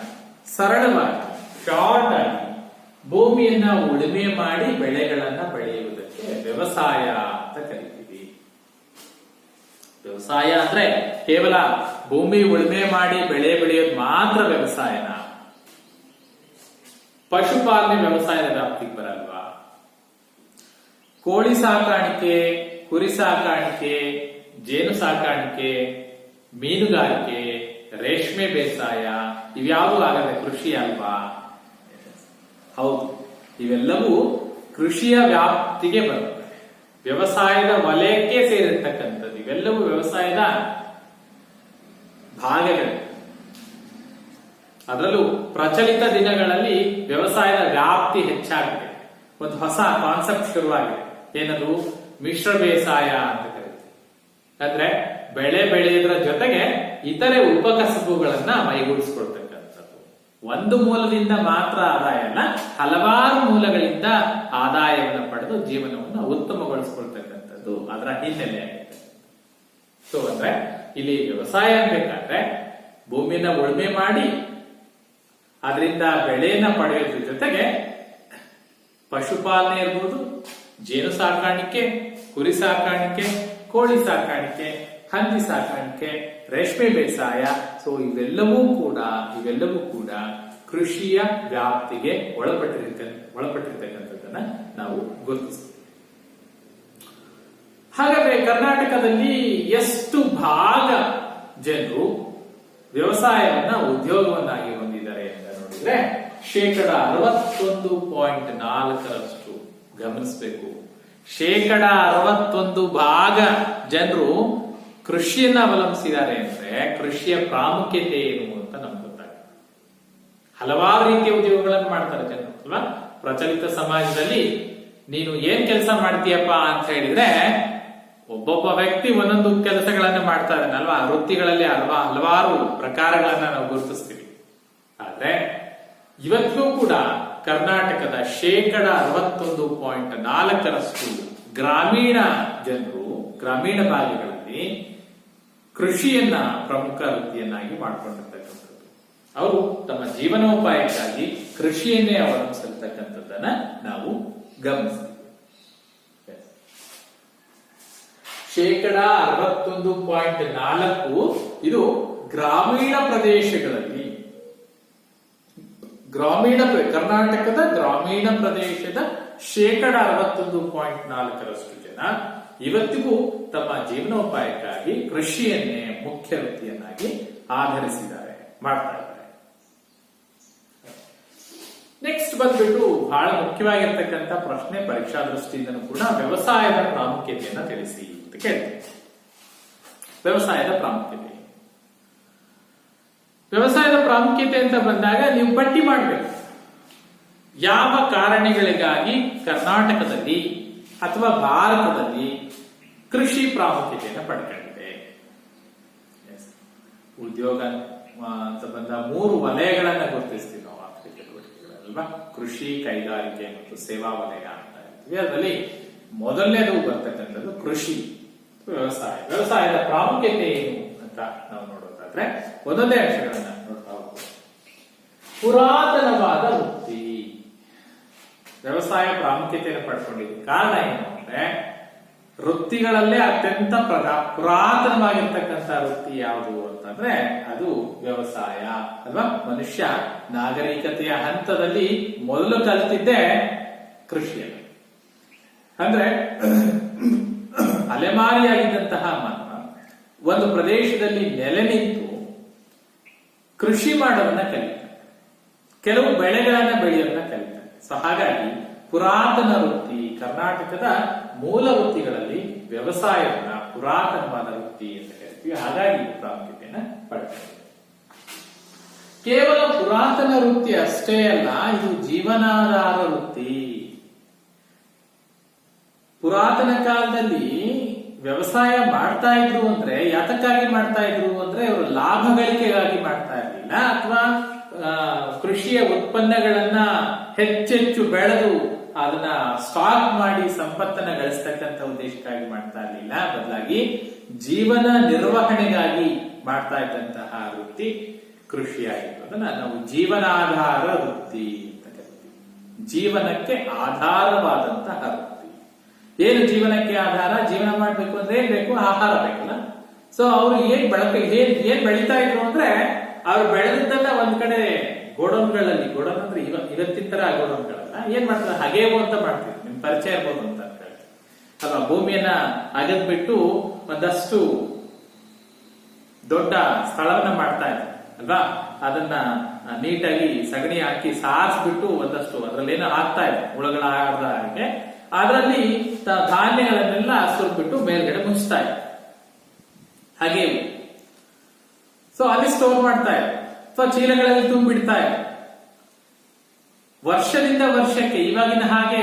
ಸರಳವಾಗಿ ಶಾರ್ಟ್ ಆಗಿ ಭೂಮಿಯನ್ನ ಉಳುಮೆ ಮಾಡಿ ಬೆಳೆಗಳನ್ನ ಬೆಳೆಯುವುದಕ್ಕೆ ವ್ಯವಸಾಯ ಅಂತ ಕರಿತೀವಿ. ವ್ಯವಸಾಯ ಅಂದ್ರೆ ಕೇವಲ ಭೂಮಿ ಉಳುಮೆ ಮಾಡಿ ಬೆಳೆ ಬೆಳೆಯೋದು ಮಾತ್ರ ವ್ಯವಸಾಯನ? ಪಶುಪಾಲನೆ ವ್ಯವಸಾಯದ ವ್ಯಾಪ್ತಿಗೆ ಬರಲ್ವಾ? ಕೋಳಿ ಸಾಕಾಣಿಕೆ, ಕುರಿ ಸಾಕಾಣಿಕೆ, ಜೇನು ಸಾಕಾಣಿಕೆ, ಮೀನುಗಾರಿಕೆ, ರೇಷ್ಮೆ ಬೇಸಾಯ ಇವ್ಯಾವು ಆಗದೆ ಕೃಷಿ ಅಲ್ವಾ? ಹೌದು, ಇವೆಲ್ಲವೂ ಕೃಷಿಯ ವ್ಯಾಪ್ತಿಗೆ ಬರುತ್ತವೆ, ವ್ಯವಸಾಯದ ವಲಯಕ್ಕೆ ಸೇರಿರ್ತಕ್ಕಂಥದ್ದು. ಇವೆಲ್ಲವೂ ವ್ಯವಸಾಯದ ಭಾಗಗಳು. ಅದರಲ್ಲೂ ಪ್ರಚಲಿತ ದಿನಗಳಲ್ಲಿ ವ್ಯವಸಾಯದ ವ್ಯಾಪ್ತಿ ಹೆಚ್ಚಾಗಿದೆ. ಒಂದು ಹೊಸ ಕಾನ್ಸೆಪ್ಟ್ ಶುರುವಾಗಿದೆ. ಏನದು? ಮಿಶ್ರ ಬೇಸಾಯ ಅಂತ ಕರೀತೀವಿ. ಅಂದ್ರೆ ಬೆಳೆ ಬೆಳೆಯೋದ್ರ ಜೊತೆಗೆ ಇತರೆ ಉಪಕಸಬುಗಳನ್ನ ಮೈಗೂಡಿಸ್ಕೊಳ್ತಕ್ಕಂಥದ್ದು. ಒಂದು ಮೂಲದಿಂದ ಮಾತ್ರ ಆದಾಯ ಅಲ್ಲ, ಹಲವಾರು ಮೂಲಗಳಿಂದ ಆದಾಯವನ್ನು ಪಡೆದು ಜೀವನವನ್ನು ಉತ್ತಮಗೊಳಿಸ್ಕೊಳ್ತಕ್ಕಂಥದ್ದು ಅದರ ಹಿನ್ನೆಲೆ ಆಗಿದೆ. ಸೊ ಅಂದ್ರೆ ಇಲ್ಲಿ ವ್ಯವಸಾಯ ಅನ್ಬೇಕಾದ್ರೆ ಭೂಮಿಯನ್ನ ಉಳುಮೆ ಮಾಡಿ ಅದರಿಂದ ಬೆಳೆಯನ್ನ ಪಡೆಯೋದ್ರ ಜೊತೆಗೆ ಪಶುಪಾಲನೆ ಇರ್ಬೋದು, ಜೇನು ಸಾಕಾಣಿಕೆ, ಕುರಿ ಸಾಕಾಣಿಕೆ, ಕೋಳಿ ಸಾಕಾಣಿಕೆ, ಹಂದಿ ಸಾಕಾಣಿಕೆ, ರೇಷ್ಮೆ ಬೇಸಾಯ, ಸೊ ಇವೆಲ್ಲವೂ ಕೂಡ ಕೃಷಿಯ ವ್ಯಾಪ್ತಿಗೆ ಒಳಪಟ್ಟಿರ್ತಕ್ಕಂಥದ್ದನ್ನ ನಾವು ಗುರುತಿಸ್ತೀವಿ. ಹಾಗಾದ್ರೆ ಕರ್ನಾಟಕದಲ್ಲಿ ಎಷ್ಟು ಭಾಗ ಜನರು ವ್ಯವಸಾಯವನ್ನ ಉದ್ಯೋಗವನ್ನಾಗಿ ಹೊಂದಿದ್ದಾರೆ ಅಂತ ನೋಡಿದ್ರೆ 61.4% ಗಮನಿಸಬೇಕು. 61% ಭಾಗ ಜನರು ಕೃಷಿಯನ್ನ ಅವಲಂಬಿಸಿದ್ದಾರೆ ಅಂದ್ರೆ ಕೃಷಿಯ ಪ್ರಾಮುಖ್ಯತೆ ಏನು ಅಂತ ನಮ್ಗೆ ಗೊತ್ತಾಗುತ್ತೆ. ಹಲವಾರು ರೀತಿಯ ಉದ್ಯೋಗಗಳನ್ನು ಮಾಡ್ತಾರೆ ಜನರು ಅಲ್ವಾ. ಪ್ರಚಲಿತ ಸಮಾಜದಲ್ಲಿ ನೀನು ಏನ್ ಕೆಲಸ ಮಾಡ್ತೀಯಪ್ಪ ಅಂತ ಹೇಳಿದ್ರೆ ಒಬ್ಬೊಬ್ಬ ವ್ಯಕ್ತಿ ಒಂದೊಂದು ಕೆಲಸಗಳನ್ನ ಮಾಡ್ತಾ ಇದ್ದಾನಲ್ವಾ. ವೃತ್ತಿಗಳಲ್ಲಿ ಹಲವಾರು ಪ್ರಕಾರಗಳನ್ನ ನಾವು ಗುರುತಿಸ್ತೀವಿ. ಆದ್ರೆ ಇವತ್ತಿಗೂ ಕೂಡ ಕರ್ನಾಟಕದ 61.4% ಗ್ರಾಮೀಣ ಜನರು ಗ್ರಾಮೀಣ ಭಾಗಗಳಲ್ಲಿ ಕೃಷಿಯನ್ನ ಪ್ರಮುಖ ವೃತ್ತಿಯನ್ನಾಗಿ ಮಾಡಿಕೊಂಡಿರ್ತಕ್ಕಂಥದ್ದು. ಅವರು ತಮ್ಮ ಜೀವನೋಪಾಯಕ್ಕಾಗಿ ಕೃಷಿಯನ್ನೇ ಅವಲಂಬಿಸಿರ್ತಕ್ಕಂಥದ್ದನ್ನ ನಾವು ಗಮನಿಸ್ತೀವಿ. 61.4% ಇದು ಗ್ರಾಮೀಣ ಪ್ರದೇಶಗಳಲ್ಲಿ, ಕರ್ನಾಟಕದ ಗ್ರಾಮೀಣ ಪ್ರದೇಶದ 61.4% ಜನ ಇವತ್ತಿಗೂ ತಮ್ಮ ಜೀವನೋಪಾಯಕ್ಕಾಗಿ ಕೃಷಿಯನ್ನೇ ಮುಖ್ಯ ವೃತ್ತಿಯನ್ನಾಗಿ ಆಧರಿಸಿದ್ದಾರೆ, ಮಾಡ್ತಾ ಇದ್ದಾರೆ. ನೆಕ್ಸ್ಟ್ ಬಂದ್ಬಿಟ್ಟು ಬಹಳ ಮುಖ್ಯವಾಗಿರ್ತಕ್ಕಂಥ ಪ್ರಶ್ನೆ, ಪರೀಕ್ಷಾ ದೃಷ್ಟಿಯಿಂದನೂ ಕೂಡ ವ್ಯವಸಾಯದ ಪ್ರಾಮುಖ್ಯತೆಯನ್ನ ತಿಳಿಸಿ ಅಂತ ಕೇಳ್ತೀವಿ. ವ್ಯವಸಾಯದ ಪ್ರಾಮುಖ್ಯತೆ ಅಂತ ಬಂದಾಗ ನೀವು ಪಟ್ಟಿ ಮಾಡಬೇಕು. ಯಾವ ಕಾರಣಗಳಿಗಾಗಿ ಕರ್ನಾಟಕದಲ್ಲಿ ಅಥವಾ ಭಾರತದಲ್ಲಿ ಕೃಷಿ ಪ್ರಾಮುಖ್ಯತೆಯನ್ನು ಪಡ್ಕೊಂಡಿದೆ? ಉದ್ಯೋಗ ಅಂತ ಬಂದ 3 ವಲಯಗಳನ್ನ ಗುರುತಿಸ್ತೀವಿ ನಾವು ಆರ್ಥಿಕ ಚಟುವಟಿಕೆಗಳಲ್ಲಿ. ಅಲ್ವಾ. ಕೃಷಿ, ಕೈಗಾರಿಕೆ ಮತ್ತು ಸೇವಾ ವಲಯ ಅಂತ ಹೇಳ್ತೀವಿ. ಅದರಲ್ಲಿ ಮೊದಲನೇದು ಬರ್ತಕ್ಕಂಥದ್ದು ಕೃಷಿ, ವ್ಯವಸಾಯ. ವ್ಯವಸಾಯದ ಪ್ರಾಮುಖ್ಯತೆ ಏನು ಅಂತ ನಾವು ನೋಡೋದಾದ್ರೆ ಒಂದೊಂದೇ ಅಂಶಗಳನ್ನ ನೋಡ್ತಾ ಹೋಗ್ತೀವಿ. ಪುರಾತನವಾದ ವೃತ್ತಿ. ವ್ಯವಸಾಯ ಪ್ರಾಮುಖ್ಯತೆಯನ್ನು ಪಡ್ಕೊಂಡಿದೆ. ಕಾರಣ ಏನು ಅಂದ್ರೆ ವೃತ್ತಿಗಳಲ್ಲೇ ಅತ್ಯಂತ ಪುರಾತನವಾಗಿರ್ತಕ್ಕಂಥ ವೃತ್ತಿ ಯಾವುದು ಅಂತಂದ್ರೆ ಅದು ವ್ಯವಸಾಯ ಅಲ್ವಾ. ಮನುಷ್ಯ ನಾಗರಿಕತೆಯ ಹಂತದಲ್ಲಿ ಮೊದಲು ಕಲಿತಿದ್ದೆ ಕೃಷಿಯಲ್ಲಿ. ಅಂದ್ರೆ ಅಲೆಮಾರಿಯಾಗಿದ್ದಂತಹ ಮಾನವ ಒಂದು ಪ್ರದೇಶದಲ್ಲಿ ನೆಲೆ ನಿಂತು ಕೃಷಿ ಮಾಡೋದನ್ನ ಕಲಿತಾನೆ, ಕೆಲವು ಬೆಳೆಗಳನ್ನ ಬೆಳೆಯೋದನ್ನ ಕಲಿತಾನೆ. ಸೊ ಹಾಗಾಗಿ ಪುರಾತನ ವೃತ್ತಿ, ಕರ್ನಾಟಕದ ಮೂಲ ವೃತ್ತಿಗಳಲ್ಲಿ ವ್ಯವಸಾಯವನ್ನ ಪುರಾತನವಾದ ವೃತ್ತಿ ಅಂತ ಕರಿತೀವಿ. ಹಾಗಾಗಿ ಇದು ಪ್ರಾಮುಖ್ಯತೆಯನ್ನ ಪಡ್ತದೆ. ಕೇವಲ ಪುರಾತನ ವೃತ್ತಿ ಅಷ್ಟೇ ಅಲ್ಲ, ಇದು ಜೀವನಾಧಾರ ವೃತ್ತಿ. ಪುರಾತನ ಕಾಲದಲ್ಲಿ ವ್ಯವಸಾಯ ಮಾಡ್ತಾ ಇದ್ರು ಅಂದ್ರೆ ಯಾತಕ್ಕಾಗಿ ಮಾಡ್ತಾ ಇದ್ರು ಅಂದ್ರೆ ಅವರು ಲಾಭ ಗಳಿಕೆಗಾಗಿ ಮಾಡ್ತಾ ಇರಲಿಲ್ಲ, ಅಥವಾ ಕೃಷಿಯ ಉತ್ಪನ್ನಗಳನ್ನ ಹೆಚ್ಚೆಚ್ಚು ಬೆಳೆದು ಅದನ್ನ ಸ್ಟಾಕ್ ಮಾಡಿ ಸಂಪತ್ತನ್ನ ಗಳಿಸ್ತಕ್ಕಂಥ ಉದ್ದೇಶಕ್ಕಾಗಿ ಮಾಡ್ತಾ ಇರಲಿಲ್ಲ. ಬದಲಾಗಿ ಜೀವನ ನಿರ್ವಹಣೆಗಾಗಿ ಮಾಡ್ತಾ ಇದ್ದಂತಹ ವೃತ್ತಿ ಕೃಷಿಯಾಗಿತ್ತು. ಅದನ್ನ ನಾವು ಜೀವನಾಧಾರ ವೃತ್ತಿ ಅಂತ ಕರಿತೀವಿ. ಜೀವನಕ್ಕೆ ಆಧಾರವಾದಂತಹ ವೃತ್ತಿ. ಏನು ಜೀವನಕ್ಕೆ ಆಧಾರ? ಜೀವನ ಮಾಡ್ಬೇಕು ಅಂದ್ರೆ ಏನ್ ಬೇಕು? ಆಹಾರ ಬೇಕಲ್ಲ. ಸೊ ಅವ್ರು ಏನ್ ಬೆಳೀತಾ ಇದ್ರು ಅಂದ್ರೆ ಅವ್ರು ಬೆಳೆದದ್ದನ್ನ ಒಂದ್ ಕಡೆ ಗೋಡೌನ್ಗಳಲ್ಲಿ, ಗೋಡೌನ್ ಅಂದ್ರೆ ಇವತ್ತಿನ ತರ ಗೋಡೌನ್ಗಳಲ್ಲ, ಏನ್ ಮಾಡ್ತಾರೆ, ಹಗೆವು ಅಂತ ಮಾಡ್ತೀವಿ, ನಿಮ್ ಪರಿಚಯ ಇರ್ಬೋದು ಅಂತ ಹೇಳ್ತೀವಿ ಅಲ್ವಾ. ಭೂಮಿಯನ್ನ ಅಗದ್ಬಿಟ್ಟು ಒಂದಷ್ಟು ದೊಡ್ಡ ಸ್ಥಳವನ್ನ ಮಾಡ್ತಾ ಇದ್ದಾರೆ ಅಲ್ವಾ. ಅದನ್ನ ನೀಟಾಗಿ ಸಗಣಿ ಹಾಕಿ ಸಾರಿಸ್ಬಿಟ್ಟು ಒಂದಷ್ಟು ಅದ್ರಲ್ಲೇನೋ ಹಾಕ್ತಾ ಇದೆ, ಹುಳಗಳ ಆಡದ ಹಾಗೆ ಅದರಲ್ಲಿ ಧಾನ್ಯಗಳನ್ನೆಲ್ಲ ಸುರ್ಬಿಟ್ಟು ಮೇಲ್ಗಡೆ ಮುಚ್ತಾ ಇದೆ ಹಾಗೆ. ಸೊ ಅಲ್ಲಿ ಸ್ಟೋರ್ ಮಾಡ್ತಾ ಇದೆ, ಸೊ ಚೀಲಗಳಲ್ಲಿ ತುಂಬಿಡ್ತಾ ಇದೆ. ವರ್ಷದಿಂದ ವರ್ಷಕ್ಕೆ, ಇವಾಗಿನ ಹಾಗೆ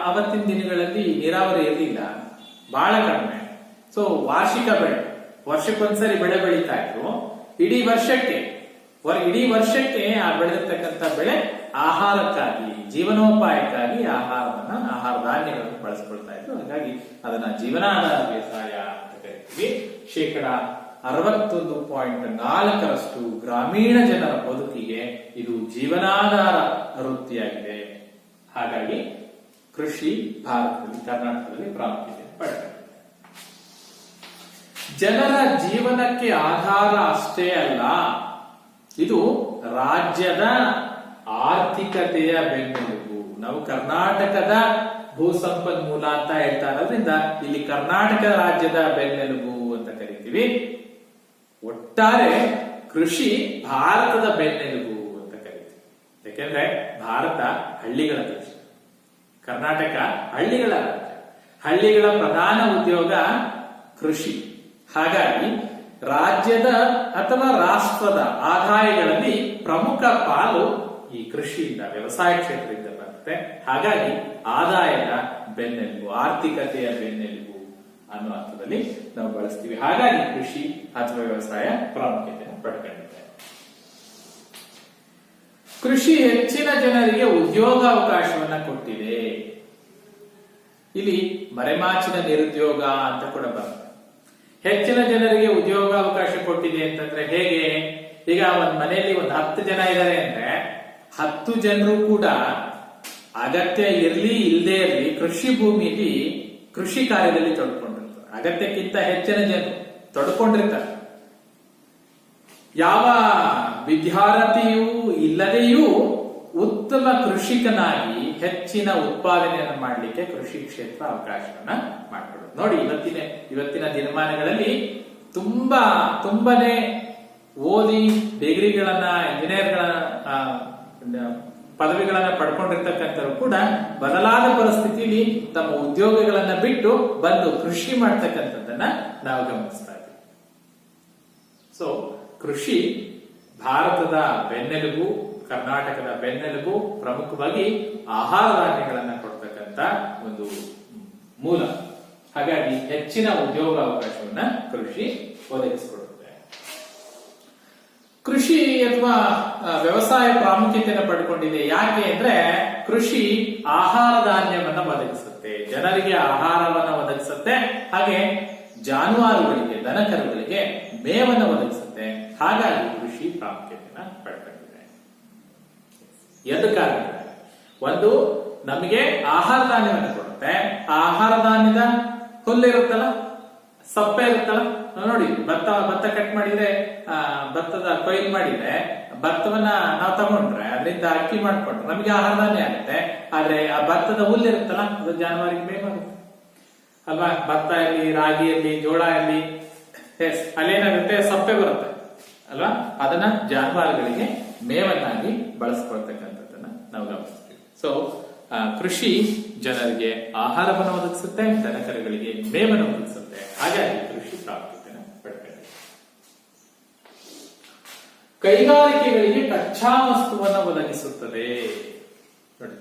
ಅವತ್ತಿನ ದಿನಗಳಲ್ಲಿ ನೀರಾವರಿ ಇರಲಿಲ್ಲ, ಬಹಳ ಕಡಿಮೆ. ಸೊ ವಾರ್ಷಿಕ ಬೆಳೆ, ವರ್ಷಕ್ಕೊಂದ್ಸರಿ ಬೆಳೆ ಬೆಳೀತಾ ಇದ್ರು. ಇಡೀ ವರ್ಷಕ್ಕೆ ಆ ಬೆಳೆದಿರ್ತಕ್ಕಂಥ ಬೆಳೆ ಆಹಾರಕ್ಕಾಗಿ, ಜೀವನೋಪಾಯಕ್ಕಾಗಿ ಆಹಾರ ಧಾನ್ಯಗಳನ್ನು ಬಳಸ್ಕೊಳ್ತಾ ಇದ್ರು. ಹಾಗಾಗಿ ಅದನ್ನ ಜೀವನಾಧಾರ ಬೇಸಾಯ ಅಂತ ಕರಿತೀವಿ. 61.4% ಗ್ರಾಮೀಣ ಜನರ ಬದುಕಿಗೆ ಇದು ಜೀವನಾಧಾರ ವೃತ್ತಿಯಾಗಿದೆ. ಹಾಗಾಗಿ ಕೃಷಿ ಭಾರತದಲ್ಲಿ, ಕರ್ನಾಟಕದಲ್ಲಿ ಪ್ರಾಮುಖ್ಯತೆ ಪಡೆದಿದೆ. ಜನರ ಜೀವನಕ್ಕೆ ಆಧಾರ ಅಷ್ಟೇ ಅಲ್ಲ, ಇದು ರಾಜ್ಯದ ಆರ್ಥಿಕತೆಯ ಬೆನ್ನೆಲುಬು. ನಾವು ಕರ್ನಾಟಕದ ಭೂ ಸಂಪನ್ಮೂಲ ಅಂತ ಹೇಳ್ತಾ ಇರೋದ್ರಿಂದ ಇಲ್ಲಿ ಕರ್ನಾಟಕ ರಾಜ್ಯದ ಬೆನ್ನೆಲುಬು ಅಂತ ಕರಿತೀವಿ. ಒಟ್ಟಾರೆ ಕೃಷಿ ಭಾರತದ ಬೆನ್ನೆಲುಬು ಅಂತ ಕರಿತೀವಿ. ಯಾಕೆಂದ್ರೆ ಭಾರತ ಹಳ್ಳಿಗಳ ದೇಶ, ಕರ್ನಾಟಕ ಹಳ್ಳಿಗಳ ರಾಜ್ಯ, ಹಳ್ಳಿಗಳ ಪ್ರಧಾನ ಉದ್ಯೋಗ ಕೃಷಿ. ಹಾಗಾಗಿ ರಾಜ್ಯದ ಅಥವಾ ರಾಷ್ಟ್ರದ ಆದಾಯಗಳಲ್ಲಿ ಪ್ರಮುಖ ಪಾಲು ಈ ಕೃಷಿಯಿಂದ, ವ್ಯವಸಾಯ ಕ್ಷೇತ್ರದಿಂದ ಬರುತ್ತೆ. ಹಾಗಾಗಿ ಆದಾಯದ ಬೆನ್ನೆಲುಬು, ಆರ್ಥಿಕತೆಯ ಬೆನ್ನೆಲುಬು ಅನ್ನೋ ಅರ್ಥದಲ್ಲಿ ನಾವು ಬಳಸ್ತೀವಿ. ಹಾಗಾಗಿ ಕೃಷಿ ಅಥವಾ ವ್ಯವಸಾಯ ಪ್ರಾಮುಖ್ಯತೆಯನ್ನು ಪಡ್ಕೊಂಡಿದೆ. ಕೃಷಿ ಹೆಚ್ಚಿನ ಜನರಿಗೆ ಉದ್ಯೋಗಾವಕಾಶವನ್ನ ಕೊಟ್ಟಿದೆ. ಇಲ್ಲಿ ಮರೆಮಾಚಿನ ನಿರುದ್ಯೋಗ ಅಂತ ಕೂಡ ಬರುತ್ತೆ. ಹೆಚ್ಚಿನ ಜನರಿಗೆ ಉದ್ಯೋಗಾವಕಾಶ ಕೊಟ್ಟಿದೆ ಅಂತಂದ್ರೆ ಹೇಗೆ? ಈಗ ಒಂದ್ ಮನೆಯಲ್ಲಿ 10 ಜನ ಇದ್ದಾರೆ ಅಂದ್ರೆ 10 ಜನರು ಕೂಡ ಅಗತ್ಯ ಇರ್ಲಿ ಇಲ್ಲದೆ ಇರ್ಲಿ ಕೃಷಿ ಭೂಮಿಯಲ್ಲಿ ಕೃಷಿ ಕಾರ್ಯದಲ್ಲಿ ತೊಡ್ಕೊಂಡಿರ್ತಾರೆ. ಅಗತ್ಯಕ್ಕಿಂತ ಹೆಚ್ಚಿನ ಜನರು ತೊಡ್ಕೊಂಡಿರ್ತಾರೆ. ಯಾವ ವಿದ್ಯಾರ್ಥಿಯೂ ಇಲ್ಲದೆಯೂ ಉತ್ತಮ ಕೃಷಿಕನಾಗಿ ಹೆಚ್ಚಿನ ಉತ್ಪಾದನೆಯನ್ನು ಮಾಡಲಿಕ್ಕೆ ಕೃಷಿ ಕ್ಷೇತ್ರ ಅವಕಾಶವನ್ನ ಮಾಡಿಕೊಡುತ್ತೆ. ನೋಡಿ, ಇವತ್ತಿನ ದಿನಮಾನಗಳಲ್ಲಿ ತುಂಬಾನೇ ಓದಿ ಡಿಗ್ರಿಗಳನ್ನ, ಇಂಜಿನಿಯರ್ಗಳ ಪದವಿಗಳನ್ನ ಪಡ್ಕೊಂಡಿರ್ತಕ್ಕಂಥವ್ರು ಕೂಡ ಬದಲಾದ ಪರಿಸ್ಥಿತಿಯಲ್ಲಿ ತಮ್ಮ ಉದ್ಯೋಗಗಳನ್ನ ಬಿಟ್ಟು ಬಂದು ಕೃಷಿ ಮಾಡ್ತಕ್ಕಂಥದ್ದನ್ನ ನಾವು ಗಮನಿಸ್ತಾ ಇದ್ದೀವಿ. ಸೊ ಕೃಷಿ ಭಾರತದ ಬೆನ್ನೆಲುಬು, ಕರ್ನಾಟಕದ ಬೆನ್ನೆಲುಬು, ಪ್ರಮುಖವಾಗಿ ಆಹಾರ ಧಾನ್ಯಗಳನ್ನ ಕೊಡ್ತಕ್ಕಂಥ ಒಂದು ಮೂಲ. ಹಾಗಾಗಿ ಹೆಚ್ಚಿನ ಉದ್ಯೋಗಾವಕಾಶವನ್ನ ಕೃಷಿ ಒದಗಿಸಿಕೊಡುತ್ತೆ. ಕೃಷಿ ಅಥವಾ ವ್ಯವಸಾಯ ಪ್ರಾಮುಖ್ಯತೆಯನ್ನು ಪಡ್ಕೊಂಡಿದೆ. ಯಾಕೆ ಅಂದ್ರೆ ಕೃಷಿ ಆಹಾರ ಧಾನ್ಯವನ್ನ ಒದಗಿಸುತ್ತೆ, ಜನರಿಗೆ ಆಹಾರವನ್ನ ಒದಗಿಸುತ್ತೆ, ಹಾಗೆ ಜಾನುವಾರುಗಳಿಗೆ, ದನಕರುಗಳಿಗೆ ಮೇವನ್ನು ಒದಗಿಸುತ್ತೆ. ಹಾಗಾಗಿ ಕೃಷಿ ಪ್ರಾಮುಖ್ಯತೆಯನ್ನ ಪಡ್ಕೊಂಡಿದೆ. ಎರಡು ಕಾರಣ. ಒಂದು, ನಮಗೆ ಆಹಾರ ಧಾನ್ಯವನ್ನು ಕೊಡುತ್ತೆ. ಆ ಆಹಾರ ಧಾನ್ಯದ ಹುಲ್ಲಿರುತ್ತಲ್ಲ, ಸಪ್ಪೆ ಇರುತ್ತಲ್ಲ, ನೋಡಿ ಭತ್ತ ಕಟ್ ಮಾಡಿದ್ರೆ, ಭತ್ತದ ಕೊಯ್ಲು ಮಾಡಿದ್ರೆ ಭತ್ತವನ್ನ ನಾವು ತಗೊಂಡ್ರೆ ಅದರಿಂದ ಅಕ್ಕಿ ಮಾಡ್ಕೊಂಡ್ರೆ ನಮಗೆ ಆಹಾರ ಧಾನ್ಯ ಆಗುತ್ತೆ. ಆದ್ರೆ ಆ ಭತ್ತದ ಹುಲ್ಲಿರುತ್ತಲ್ಲ, ಅದು ಜಾನುವಾರಿಗೆ ಬೇಕಾಗುತ್ತೆ ಅಲ್ವಾ. ಭತ್ತ ಇರಲಿ, ರಾಗಿ ಇರಲಿ, ಜೋಳ ಇರಲಿ, ಅಲ್ಲೇನಾಗುತ್ತೆ, ಸಪ್ಪೆ ಬರುತ್ತೆ ಅಲ್ವಾ. ಅದನ್ನ ಜಾನುವಾರುಗಳಿಗೆ ಮೇವನ್ನಾಗಿ ಬಳಸ್ಕೊಳ್ತಕ್ಕಂಥದ್ದನ್ನ ನಾವು ಗಮನಿಸ್ತೀವಿ. ಸೊ ಕೃಷಿ ಜನರಿಗೆ ಆಹಾರವನ್ನು ಒದಗಿಸುತ್ತೆ, ದನಕರುಗಳಿಗೆ ಮೇವನ್ನು ಒದಗಿಸುತ್ತೆ. ಹಾಗಾಗಿ ಕೃಷಿ ಪ್ರಾಮುಖ್ಯತೆಯನ್ನು ಪಡ್ಕೊಂಡಿದೆ. ಕೈಗಾರಿಕೆಗಳಿಗೆ ಕಚ್ಚಾ ವಸ್ತುವನ್ನು ಒದಗಿಸುತ್ತದೆ. ನೋಡಿ,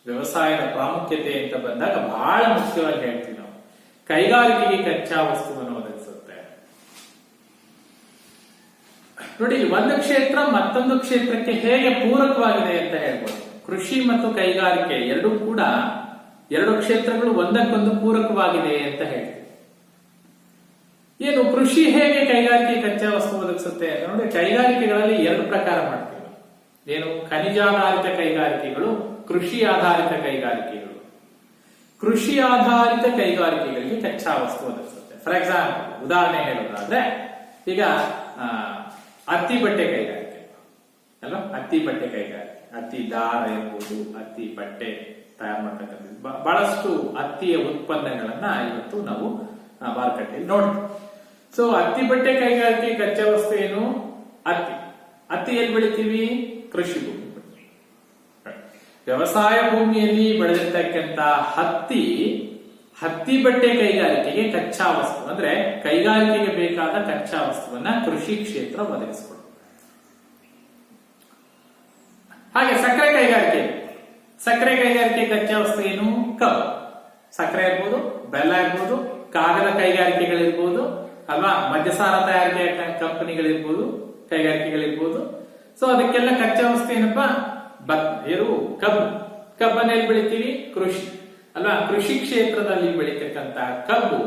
ವ್ಯವಸಾಯದ ಪ್ರಾಮುಖ್ಯತೆ ಅಂತ ಬಂದಾಗ ಬಹಳ ಮುಖ್ಯವಾಗಿ ಹೇಳ್ತೀವಿ ನಾವು. ಕೈಗಾರಿಕೆಗೆ ಕಚ್ಚಾ ವಸ್ತುವನ್ನು ಒದಗಿಸುತ್ತೆ. ನೋಡಿ, ಒಂದು ಕ್ಷೇತ್ರ ಮತ್ತೊಂದು ಕ್ಷೇತ್ರಕ್ಕೆ ಹೇಗೆ ಪೂರಕವಾಗಿದೆ ಅಂತ ಹೇಳ್ಬೋದು. ಕೃಷಿ ಮತ್ತು ಕೈಗಾರಿಕೆ ಎರಡು ಕ್ಷೇತ್ರಗಳು ಒಂದಕ್ಕೊಂದು ಪೂರಕವಾಗಿದೆ ಅಂತ ಹೇಳ್ತೀವಿ. ಏನು ಕೃಷಿ ಹೇಗೆ ಕೈಗಾರಿಕೆ ಕಚ್ಚಾ ವಸ್ತು ಒದಗಿಸುತ್ತೆ ನೋಡಿ. ಕೈಗಾರಿಕೆಗಳಲ್ಲಿ ಎರಡು ಪ್ರಕಾರ ಮಾಡ್ತೀವಿ. ಏನು, ಖನಿಜಾಧಾರಿತ ಕೈಗಾರಿಕೆಗಳು, ಕೃಷಿ ಆಧಾರಿತ ಕೈಗಾರಿಕೆಗಳು. ಕೃಷಿ ಆಧಾರಿತ ಕೈಗಾರಿಕೆಗಳಿಗೆ ಕಚ್ಚಾ ವಸ್ತು ಒದಗಿಸುತ್ತೆ. ಫಾರ್ ಎಕ್ಸಾಂಪಲ್, ಉದಾಹರಣೆ ಹೇಳೋದಾದ್ರೆ, ಈಗ ಹತ್ತಿ ಬಟ್ಟೆ ಕೈಗಾರಿಕೆ ಅಲ್ವಾ. ಹತ್ತಿ ಬಟ್ಟೆ ಕೈಗಾರಿಕೆ, ಹತ್ತಿ ದಾರ ಇರ್ಬೋದು, ಹತ್ತಿ ಬಟ್ಟೆ ತಯಾರು ಮಾಡ್ತಕ್ಕಂಥದ್ದು, ಬಹಳಷ್ಟು ಹತ್ತಿಯ ಉತ್ಪನ್ನಗಳನ್ನ ಇವತ್ತು ನಾವು ಮಾರುಕಟ್ಟೆಯಲ್ಲಿ ನೋಡ್ತೀವಿ. ಸೊ ಹತ್ತಿ ಬಟ್ಟೆ ಕೈಗಾರಿಕೆ ಕಚ್ಚಾ ವಸ್ತು ಏನು? ಹತ್ತಿ ಎಲ್ಲಿ ಬೆಳಿತೀವಿ? ಕೃಷಿ ಭೂಮಿ. ವ್ಯವಸಾಯ ಭೂಮಿಯಲ್ಲಿ ಬೆಳೆದಿರ್ತಕ್ಕಂಥ ಹತ್ತಿ ಬಟ್ಟೆ ಕೈಗಾರಿಕೆಗೆ ಕಚ್ಚಾ ವಸ್ತು, ಅಂದ್ರೆ ಕೈಗಾರಿಕೆಗೆ ಬೇಕಾದ ಕಚ್ಚಾ ವಸ್ತುವನ್ನ ಕೃಷಿ ಕ್ಷೇತ್ರ ಒದಗಿಸಿಕೊಡುತ್ತೆ. ಹಾಗೆ ಸಕ್ಕರೆ ಕೈಗಾರಿಕೆ ಕಚ್ಚಾ ವಸ್ತು ಏನು? ಕಬ್ಬು. ಸಕ್ಕರೆ ಇರ್ಬೋದು, ಬೆಲ್ಲ ಇರ್ಬೋದು, ಕಾಗದ ಕೈಗಾರಿಕೆಗಳಿರ್ಬೋದು ಅಲ್ವಾ, ಮದ್ಯಸಾರ ತಯಾರಿಕೆ ಕಂಪನಿಗಳಿರ್ಬೋದು, ಕೈಗಾರಿಕೆಗಳಿರ್ಬೋದು. ಸೊ ಅದಕ್ಕೆಲ್ಲ ಕಚ್ಚಾ ವಸ್ತು ಏನಪ್ಪಾ? ಕಬ್ಬನ್ನ ಎಲ್ಲಿ ಬೆಳಿತೀವಿ? ಕೃಷಿ ಅಲ್ವಾ. ಕೃಷಿ ಕ್ಷೇತ್ರದಲ್ಲಿ ಬೆಳೀತಕ್ಕಂತ ಕಬ್ಬು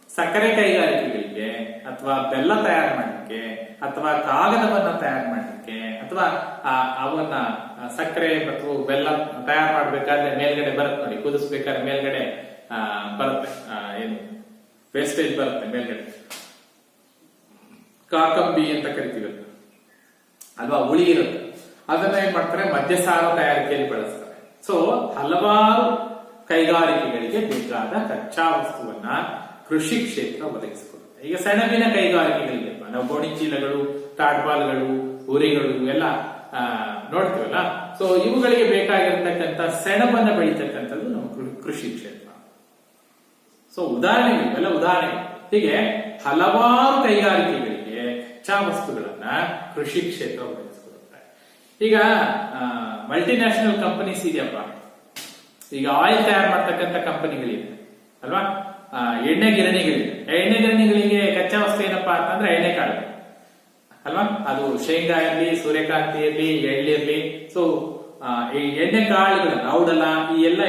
ಸಕ್ಕರೆ ಕೈಗಾರಿಕೆಗಳಿಗೆ ಅಥವಾ ಬೆಲ್ಲ ತಯಾರು ಮಾಡಲಿಕ್ಕೆ ಅಥವಾ ಕಾಗದವನ್ನ ತಯಾರು ಮಾಡಲಿಕ್ಕೆ ಅಥವಾ ಅವನ್ನ ಸಕ್ಕರೆ ಮತ್ತು ಬೆಲ್ಲ ತಯಾರು ಮಾಡ್ಬೇಕಾದ್ರೆ ಮೇಲ್ಗಡೆ ಬರುತ್ತೆ ನೋಡಿ, ಕುದಿಸ್ಬೇಕಾದ್ರೆ ಮೇಲ್ಗಡೆ ಬರುತ್ತೆ, ಏನು ವೇಸ್ಟೇಜ್ ಬರುತ್ತೆ ಮೇಲ್ಗಡೆ, ಕಾಕಂಬಿ ಅಂತ ಕರಿತೀವಿ ಅಲ್ವಾ, ಉಳಿ ಇರುತ್ತೆ. ಅದನ್ನ ಏನ್ ಮಾಡ್ತಾರೆ? ಮದ್ಯಸಾರ ತಯಾರಿಕೆಯಲ್ಲಿ ಬಳಸ್ತಾರೆ. ಸೊ ಹಲವಾರು ಕೈಗಾರಿಕೆಗಳಿಗೆ ಬೇಕಾದ ಕಚ್ಚಾ ವಸ್ತುವನ್ನ ಕೃಷಿ ಕ್ಷೇತ್ರ ಒದಗಿಸಿಕೊಡುತ್ತೆ. ಈಗ ಸೆಣಬಿನ ಕೈಗಾರಿಕೆಗಳಿಗೆ ನಾವು ಗೋಣಿ ಚೀಲಗಳು, ತಾಡ್ಪಾಲ್ಗಳು, ಉರಿಗಳು ಎಲ್ಲ ನೋಡ್ತೀವಲ್ಲ. ಸೊ ಇವುಗಳಿಗೆ ಬೇಕಾಗಿರ್ತಕ್ಕಂಥ ಸೆಣಬನ್ನ ಬೆಳೀತಕ್ಕಂಥದ್ದು ನಮ್ಮ ಕೃಷಿ ಕ್ಷೇತ್ರ. ಸೊ ಇವೆಲ್ಲ ಉದಾಹರಣೆ. ಹೀಗೆ ಹಲವಾರು ಕೈಗಾರಿಕೆಗಳಿಗೆ ಕಚ್ಚಾ ವಸ್ತುಗಳನ್ನ ಕೃಷಿ ಕ್ಷೇತ್ರ ಒದಗಿಸಿಕೊಡುತ್ತೆ. ಈಗ ಮಲ್ಟಿನ್ಯಾಷನಲ್ ಕಂಪನೀಸ್ ಇದೆಯಪ್ಪ, ಈಗ ಆಯಿಲ್ ತಯಾರು ಮಾಡ್ತಕ್ಕಂಥ ಕಂಪನಿಗಳಿದೆ ಅಲ್ವಾ, ಎಣ್ಣೆ ಗಿರಣಿಗಳಿಗೆ ಕಚ್ಚಾ ವಸ್ತು ಏನಪ್ಪಾ ಅಂತಂದ್ರೆ ಎಣ್ಣೆಕಾಳು ಅಲ್ವಾ. ಅದು ಶೇಂಗಾ ಇರಲಿ, ಸೂರ್ಯಕಾಂತಿ ಇರಲಿ, ಎಳ್ಳಿರ್ಲಿ. ಸೊ ಈ ಎಣ್ಣೆ ಕಾಳುಗಳನ್ನ ಔಡಲ, ಈ ಎಲ್ಲ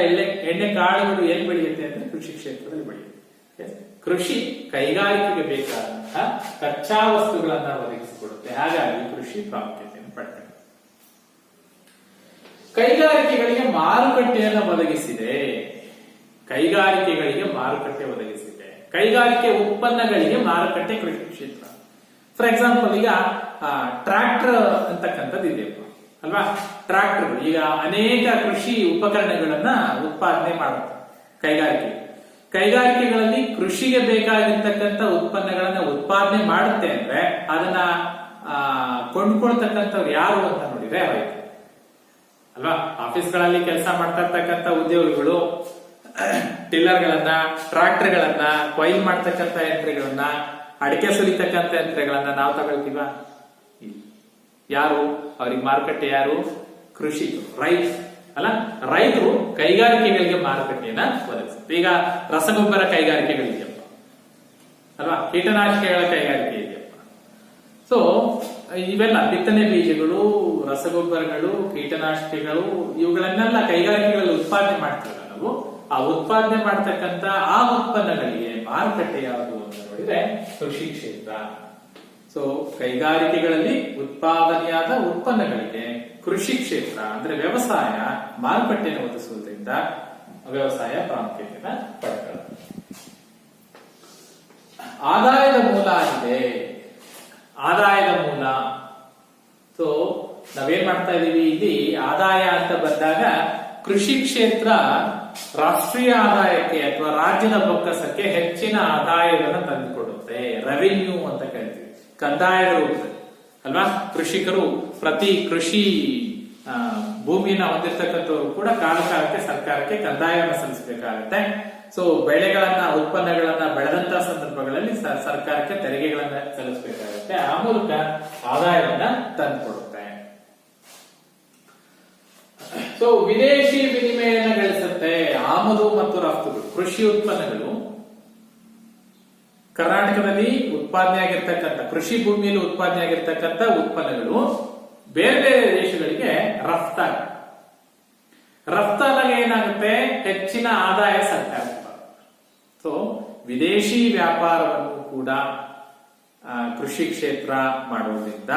ಎಣ್ಣೆ ಕಾಳುಗಳು ಎಲ್ಲಿ ಬೆಳೆಯುತ್ತೆ ಅಂದ್ರೆ ಕೃಷಿ ಕ್ಷೇತ್ರದಲ್ಲಿ ಬೆಳೆಯುತ್ತೆ. ಕೃಷಿ ಕೈಗಾರಿಕೆಗೆ ಬೇಕಾದಂತಹ ಕಚ್ಚಾ ವಸ್ತುಗಳನ್ನ ಒದಗಿಸಿಕೊಡುತ್ತೆ. ಹಾಗಾಗಿ ಕೃಷಿ ಪ್ರಾಮುಖ್ಯತೆಯನ್ನು ಪಡ್ತದೆ. ಕೈಗಾರಿಕೆಗಳಿಗೆ ಮಾರುಕಟ್ಟೆಯನ್ನು ಒದಗಿಸಿದೆ. ಕೈಗಾರಿಕೆ ಉತ್ಪನ್ನಗಳಿಗೆ ಮಾರುಕಟ್ಟೆ ಕೃಷಿ ಕ್ಷೇತ್ರ. ಫಾರ್ ಎಕ್ಸಾಂಪಲ್, ಈಗ ಟ್ರ್ಯಾಕ್ಟರ್ ಅಂತಕ್ಕಂಥದ್ದು ಇದೆಯಪ್ಪ ಅಲ್ವಾ. ಟ್ರ್ಯಾಕ್ಟರ್ಗಳು ಈಗ ಅನೇಕ ಕೃಷಿ ಉಪಕರಣಗಳನ್ನ ಉತ್ಪಾದನೆ ಮಾಡುತ್ತೆ ಕೈಗಾರಿಕೆಗಳಲ್ಲಿ ಕೃಷಿಗೆ ಬೇಕಾಗಿರ್ತಕ್ಕಂಥ ಉತ್ಪನ್ನಗಳನ್ನ ಉತ್ಪಾದನೆ ಮಾಡುತ್ತೆ ಅಂದ್ರೆ ಅದನ್ನ ಕೊಂಡ್ಕೊಳ್ತಕ್ಕಂಥವ್ರು ಯಾರು ಅಂತ ನೋಡಿದ್ರೆ ರೈತ ಅಲ್ವಾ. ಆಫೀಸ್ಗಳಲ್ಲಿ ಕೆಲಸ ಮಾಡ್ತಾ ಇರ್ತಕ್ಕಂಥ ಉದ್ಯೋಗಿಗಳು ಟಿಲ್ಲರ್ಗಳನ್ನ, ಟ್ರಾಕ್ಟರ್ಗಳನ್ನ, ಕೊಯ್ಲು ಮಾಡ್ತಕ್ಕಂಥ ಯಂತ್ರಗಳನ್ನ, ಅಡಿಕೆ ಸುಲಿತಕ್ಕಂಥ ಯಂತ್ರಗಳನ್ನ ನಾವು ತಗೊಳ್ತೀವ? ಯಾರು ಅವ್ರಿಗೆ ಮಾರುಕಟ್ಟೆ? ಯಾರು? ಕೃಷಿ ರೈತ ಅಲ್ಲ. ರೈತರು ಕೈಗಾರಿಕೆಗಳಿಗೆ ಮಾರುಕಟ್ಟೆಯನ್ನ ಒದಗಿಸುತ್ತೆ. ಈಗ ರಸಗೊಬ್ಬರ ಕೈಗಾರಿಕೆಗಳಿದೆಯಪ್ಪ ಅಲ್ವಾ, ಕೀಟನಾಶಕಗಳ ಕೈಗಾರಿಕೆ ಇದೆಯಪ್ಪ. ಸೊ ಇವೆಲ್ಲ ಬಿತ್ತನೆ ಬೀಜಗಳು, ರಸಗೊಬ್ಬರಗಳು, ಕೀಟನಾಶಕಗಳು ಇವುಗಳನ್ನೆಲ್ಲ ಕೈಗಾರಿಕೆಗಳಲ್ಲಿ ಉತ್ಪಾದನೆ ಮಾಡ್ತೀವಲ್ಲ ನಾವು, ಆ ಉತ್ಪಾದನೆ ಮಾಡ್ತಕ್ಕಂತ ಆ ಉತ್ಪನ್ನಗಳಿಗೆ ಮಾರುಕಟ್ಟೆ ಯಾವುದು ಅಂತ ನೋಡಿದ್ರೆ ಕೃಷಿ ಕ್ಷೇತ್ರ. ಸೊ ಕೈಗಾರಿಕೆಗಳಲ್ಲಿ ಉತ್ಪಾದನೆಯಾದ ಉತ್ಪನ್ನಗಳಿಗೆ ಕೃಷಿ ಕ್ಷೇತ್ರ ಅಂದ್ರೆ ವ್ಯವಸಾಯ ಮಾರುಕಟ್ಟೆಯನ್ನು ಒದಗಿಸುವುದರಿಂದ ವ್ಯವಸಾಯ ಪ್ರಾಮುಖ್ಯತೆಯನ್ನು ಪಡೆದುಕೊಳ್ಳುತ್ತೆ. ಆದಾಯದ ಮೂಲ ಇದೆ. ಆದಾಯದ ಮೂಲ. ಸೊ ನಾವೇನ್ ಮಾಡ್ತಾ ಇದೀವಿ, ಇಲ್ಲಿ ಆದಾಯ ಅಂತ ಬಂದಾಗ ಕೃಷಿ ಕ್ಷೇತ್ರ ರಾಷ್ಟ್ರೀಯ ಆದಾಯಕ್ಕೆ ಅಥವಾ ರಾಜ್ಯದ ಬೊಕ್ಕಸಕ್ಕೆ ಹೆಚ್ಚಿನ ಆದಾಯವನ್ನು ತಂದುಕೊಡುತ್ತೆ. ರೆವಿನ್ಯೂ ಅಂತ ಕರಿತೀವಿ, ಕಂದಾಯದ ರೂಪದಲ್ಲಿ ಅಲ್ವಾ. ಕೃಷಿಕರು ಪ್ರತಿ ಕೃಷಿ ಭೂಮಿಯನ್ನ ಹೊಂದಿರತಕ್ಕಂಥವ್ರು ಕೂಡ ಕಾಲಕಾಲಕ್ಕೆ ಸರ್ಕಾರಕ್ಕೆ ಕಂದಾಯವನ್ನು ಸಲ್ಲಿಸಬೇಕಾಗತ್ತೆ. ಸೊ ಬೆಳೆಗಳನ್ನ, ಉತ್ಪನ್ನಗಳನ್ನ ಬೆಳೆದಂತಹ ಸಂದರ್ಭಗಳಲ್ಲಿ ಸರ್ಕಾರಕ್ಕೆ ತೆರಿಗೆಗಳನ್ನ ಸಲ್ಲಿಸಬೇಕಾಗುತ್ತೆ. ಆ ಮೂಲಕ ಆದಾಯವನ್ನ ತಂದುಕೊಡುತ್ತೆ. ಸೊ ವಿದೇಶಿ ವಿನಿಮಯನ ಗಳಿಸುತ್ತೆ. ಆಮದು ಮತ್ತು ರಫ್ತುಗಳು, ಕೃಷಿ ಉತ್ಪನ್ನಗಳು ಕರ್ನಾಟಕದಲ್ಲಿ ಉತ್ಪಾದನೆ ಆಗಿರ್ತಕ್ಕಂಥ, ಕೃಷಿ ಭೂಮಿಯಲ್ಲಿ ಉತ್ಪಾದನೆ ಆಗಿರ್ತಕ್ಕಂಥ ಉತ್ಪನ್ನಗಳು ಬೇರೆ ಬೇರೆ ದೇಶಗಳಿಗೆ ರಫ್ತಾದಾಗ ಏನಾಗುತ್ತೆ, ಹೆಚ್ಚಿನ ಆದಾಯ ಸರ್ಕಾರ. ಸೊ ವಿದೇಶಿ ವ್ಯಾಪಾರವನ್ನು ಕೂಡ ಕೃಷಿ ಕ್ಷೇತ್ರ ಮಾಡುವುದರಿಂದ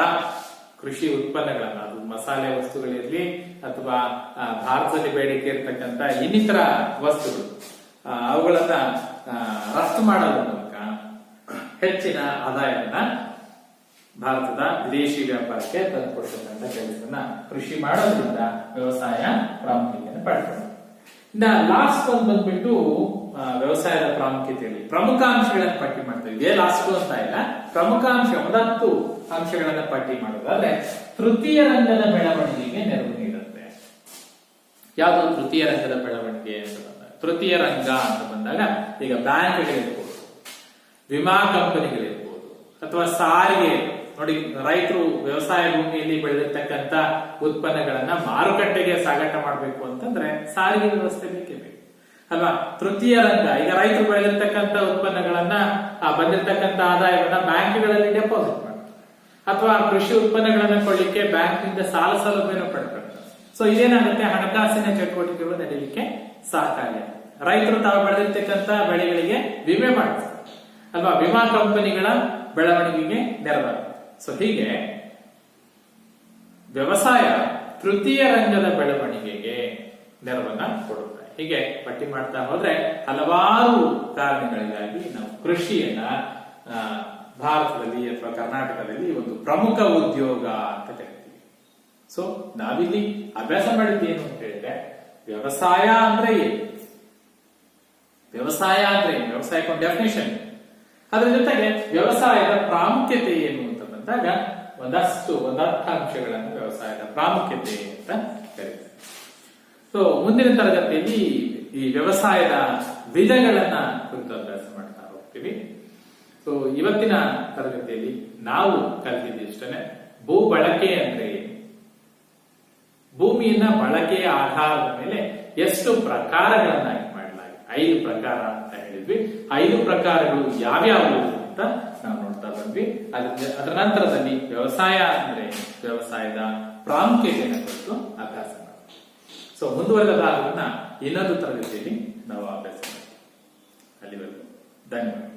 ಕೃಷಿ ಉತ್ಪನ್ನಗಳನ್ನ, ಅದು ಮಸಾಲೆ ವಸ್ತುಗಳಿರ್ಲಿ ಅಥವಾ ಭಾರತದಲ್ಲಿ ಬೇಡಿಕೆ ಇರತಕ್ಕಂತ ಇನ್ನಿತರ ವಸ್ತುಗಳು, ಅವುಗಳನ್ನ ರಫ್ತು ಮಾಡೋದ್ರ ಮೂಲಕ ಹೆಚ್ಚಿನ ಆದಾಯವನ್ನ ಭಾರತದ ವಿದೇಶಿ ವ್ಯಾಪಾರಕ್ಕೆ ತಂದುಕೊಡ್ತಕ್ಕಂಥ ಕೆಲಸವನ್ನ ಕೃಷಿ ಮಾಡೋದ್ರಿಂದ ವ್ಯವಸಾಯ ಪ್ರಾಮುಖ್ಯತೆಯನ್ನು ಪಡೆದುಕೊಳ್ಳುತ್ತೆ. ಇನ್ನ ಲಾಸ್ಟ್ ಒಂದು ಬಂದ್ಬಿಟ್ಟು ವ್ಯವಸಾಯದ ಪ್ರಾಮುಖ್ಯತೆಯಲ್ಲಿ ಪ್ರಮುಖ ಅಂಶಗಳನ್ನು ಪಟ್ಟಿ ಮಾಡ್ತೀವಿ. ಇದೇ ಲಾಸ್ಟ್ ಅಂತ ಇಲ್ಲ, ಪ್ರಮುಖ ಅಂಶ 10 ಅಂಶಗಳನ್ನ ಪಟ್ಟಿ ಮಾಡೋದಾದ್ರೆ ತೃತೀಯ ರಂಗದ ಬೆಳವಣಿಗೆಗೆ ನೆರವು ನೀಡುತ್ತೆ. ಯಾವುದು ತೃತೀಯ ರಂಗದ ಬೆಳವಣಿಗೆ ಅಂತ ಬಂದಾಗ, ತೃತೀಯ ರಂಗ ಅಂತ ಬಂದಾಗ ಈಗ ಬ್ಯಾಂಕ್ಗಳಿರ್ಬೋದು, ವಿಮಾ ಕಂಪನಿಗಳಿರ್ಬೋದು, ಅಥವಾ ಸಾರಿಗೆ. ನೋಡಿ, ರೈತರು ವ್ಯವಸಾಯ ಭೂಮಿಯಲ್ಲಿ ಬೆಳೆದಿರ್ತಕ್ಕಂಥ ಉತ್ಪನ್ನಗಳನ್ನ ಮಾರುಕಟ್ಟೆಗೆ ಸಾಗಾಟ ಮಾಡಬೇಕು ಅಂತಂದ್ರೆ ಸಾರಿಗೆ ವ್ಯವಸ್ಥೆ ಬೇಕೇ ಬೇಕು ಅಲ್ವಾ. ತೃತೀಯ ರಂಗ, ಈಗ ರೈತರು ಬೆಳೆದಿರ್ತಕ್ಕಂಥ ಉತ್ಪನ್ನಗಳನ್ನ, ಬಂದಿರತಕ್ಕಂಥ ಆದಾಯವನ್ನ ಬ್ಯಾಂಕ್ಗಳಲ್ಲಿ ಡೆಪಾಸಿಟ್ ಮಾಡ್ತಾರೆ, ಅಥವಾ ಕೃಷಿ ಉತ್ಪನ್ನಗಳನ್ನ ಕೊಳ್ಳಿಕ್ಕೆ ಬ್ಯಾಂಕ್ನಿಂದ ಸಾಲ ಸೌಲಭ್ಯನ ಪಡ್ಕೊಳ್ತಾರೆ. ಸೊ ಇದೇನಾಗುತ್ತೆ, ಹಣಕಾಸಿನ ಚಟುವಟಿಕೆಗಳು ನಡೀಲಿಕ್ಕೆ ಸಹಕಾರಿಯಾಗುತ್ತೆ. ರೈತರು ತಾವು ಬೆಳೆದಿರ್ತಕ್ಕಂಥ ಬೆಳೆಗಳಿಗೆ ವಿಮೆ ಮಾಡ್ತಾರೆ ಅಲ್ವಾ, ವಿಮಾ ಕಂಪನಿಗಳ ಬೆಳವಣಿಗೆಗೆ ನೆರವಾಗುತ್ತೆ. ಸೊ ಹೀಗೆ ವ್ಯವಸಾಯ ತೃತೀಯ ರಂಗದ ಬೆಳವಣಿಗೆಗೆ ನೆರವನ್ನ ಕೊಡುತ್ತೆ. ಹೀಗೆ ಪಟ್ಟಿ ಮಾಡ್ತಾ ಹೋದ್ರೆ ಹಲವಾರು ಕಾರಣಗಳಿಗಾಗಿ ನಾವು ಕೃಷಿಯನ್ನ ಭಾರತದಲ್ಲಿ ಅಥವಾ ಕರ್ನಾಟಕದಲ್ಲಿ ಒಂದು ಪ್ರಮುಖ ಉದ್ಯೋಗ ಅಂತ ಕರಿತೀವಿ. ಸೊ ನಾವಿಲ್ಲಿ ಅಭ್ಯಾಸ ಮಾಡಿದ್ದು ಏನು ಅಂತ ಹೇಳಿದ್ರೆ, ವ್ಯವಸಾಯ ಅಂದ್ರೆ ಏನು, ವ್ಯವಸಾಯಕ್ಕೊಂದು ಡೆಫಿನೇಷನ್, ಅದರ ಜೊತೆಗೆ ವ್ಯವಸಾಯದ ಪ್ರಾಮುಖ್ಯತೆ ಏನು ಅಂತ ಬಂದಾಗ ಒಂದಷ್ಟು ಅಂಶಗಳನ್ನು ವ್ಯವಸಾಯದ ಪ್ರಾಮುಖ್ಯತೆ ಅಂತ ಕರೀತಾರೆ. ಸೊ ಮುಂದಿನ ತರಗತಿಯಲ್ಲಿ ಈ ವ್ಯವಸಾಯದ ವಿಧಗಳನ್ನ ಕುರಿತು ಅಭ್ಯಾಸ ಮಾಡ್ತಾ ಹೋಗ್ತೀವಿ. ಸೊ ಇವತ್ತಿನ ತರಗತಿಯಲ್ಲಿ ನಾವು ಕಲಿತಿದ್ದಿಷ್ಟೇ ಭೂ ಬಳಕೆ ಅಂದ್ರೆ ಏನು, ಭೂಮಿಯನ್ನ ಬಳಕೆಯ ಆಧಾರದ ಮೇಲೆ ಎಷ್ಟು ಪ್ರಕಾರಗಳನ್ನಾಗಿ ಮಾಡಲಾಗಿದೆ, 5 ಪ್ರಕಾರ ಅಂತ ಹೇಳಿದ್ವಿ. 5 ಪ್ರಕಾರಗಳು ಯಾವ್ಯಾವು ಅಂತ ನಾವು ನೋಡ್ತಾ ಬಂದ್ವಿ. ಅದರ ನಂತರದಲ್ಲಿ ವ್ಯವಸಾಯ ಅಂದ್ರೆ ವ್ಯವಸಾಯದ ಪ್ರಾಮುಖ್ಯತೆಯನ್ನು ಕುರಿತು ಅಭ್ಯಾಸ ಮಾಡ್ತೀವಿ. ಸೊ ಮುಂದುವರೆದ ಭಾಗವನ್ನ ಇನ್ನೊಂದು ತರಗತಿಯಲ್ಲಿ ನಾವು ಅಭ್ಯಾಸ ಮಾಡ್ತೀವಿ. ಅಲ್ಲಿವರೆಗೂ ಧನ್ಯವಾದ.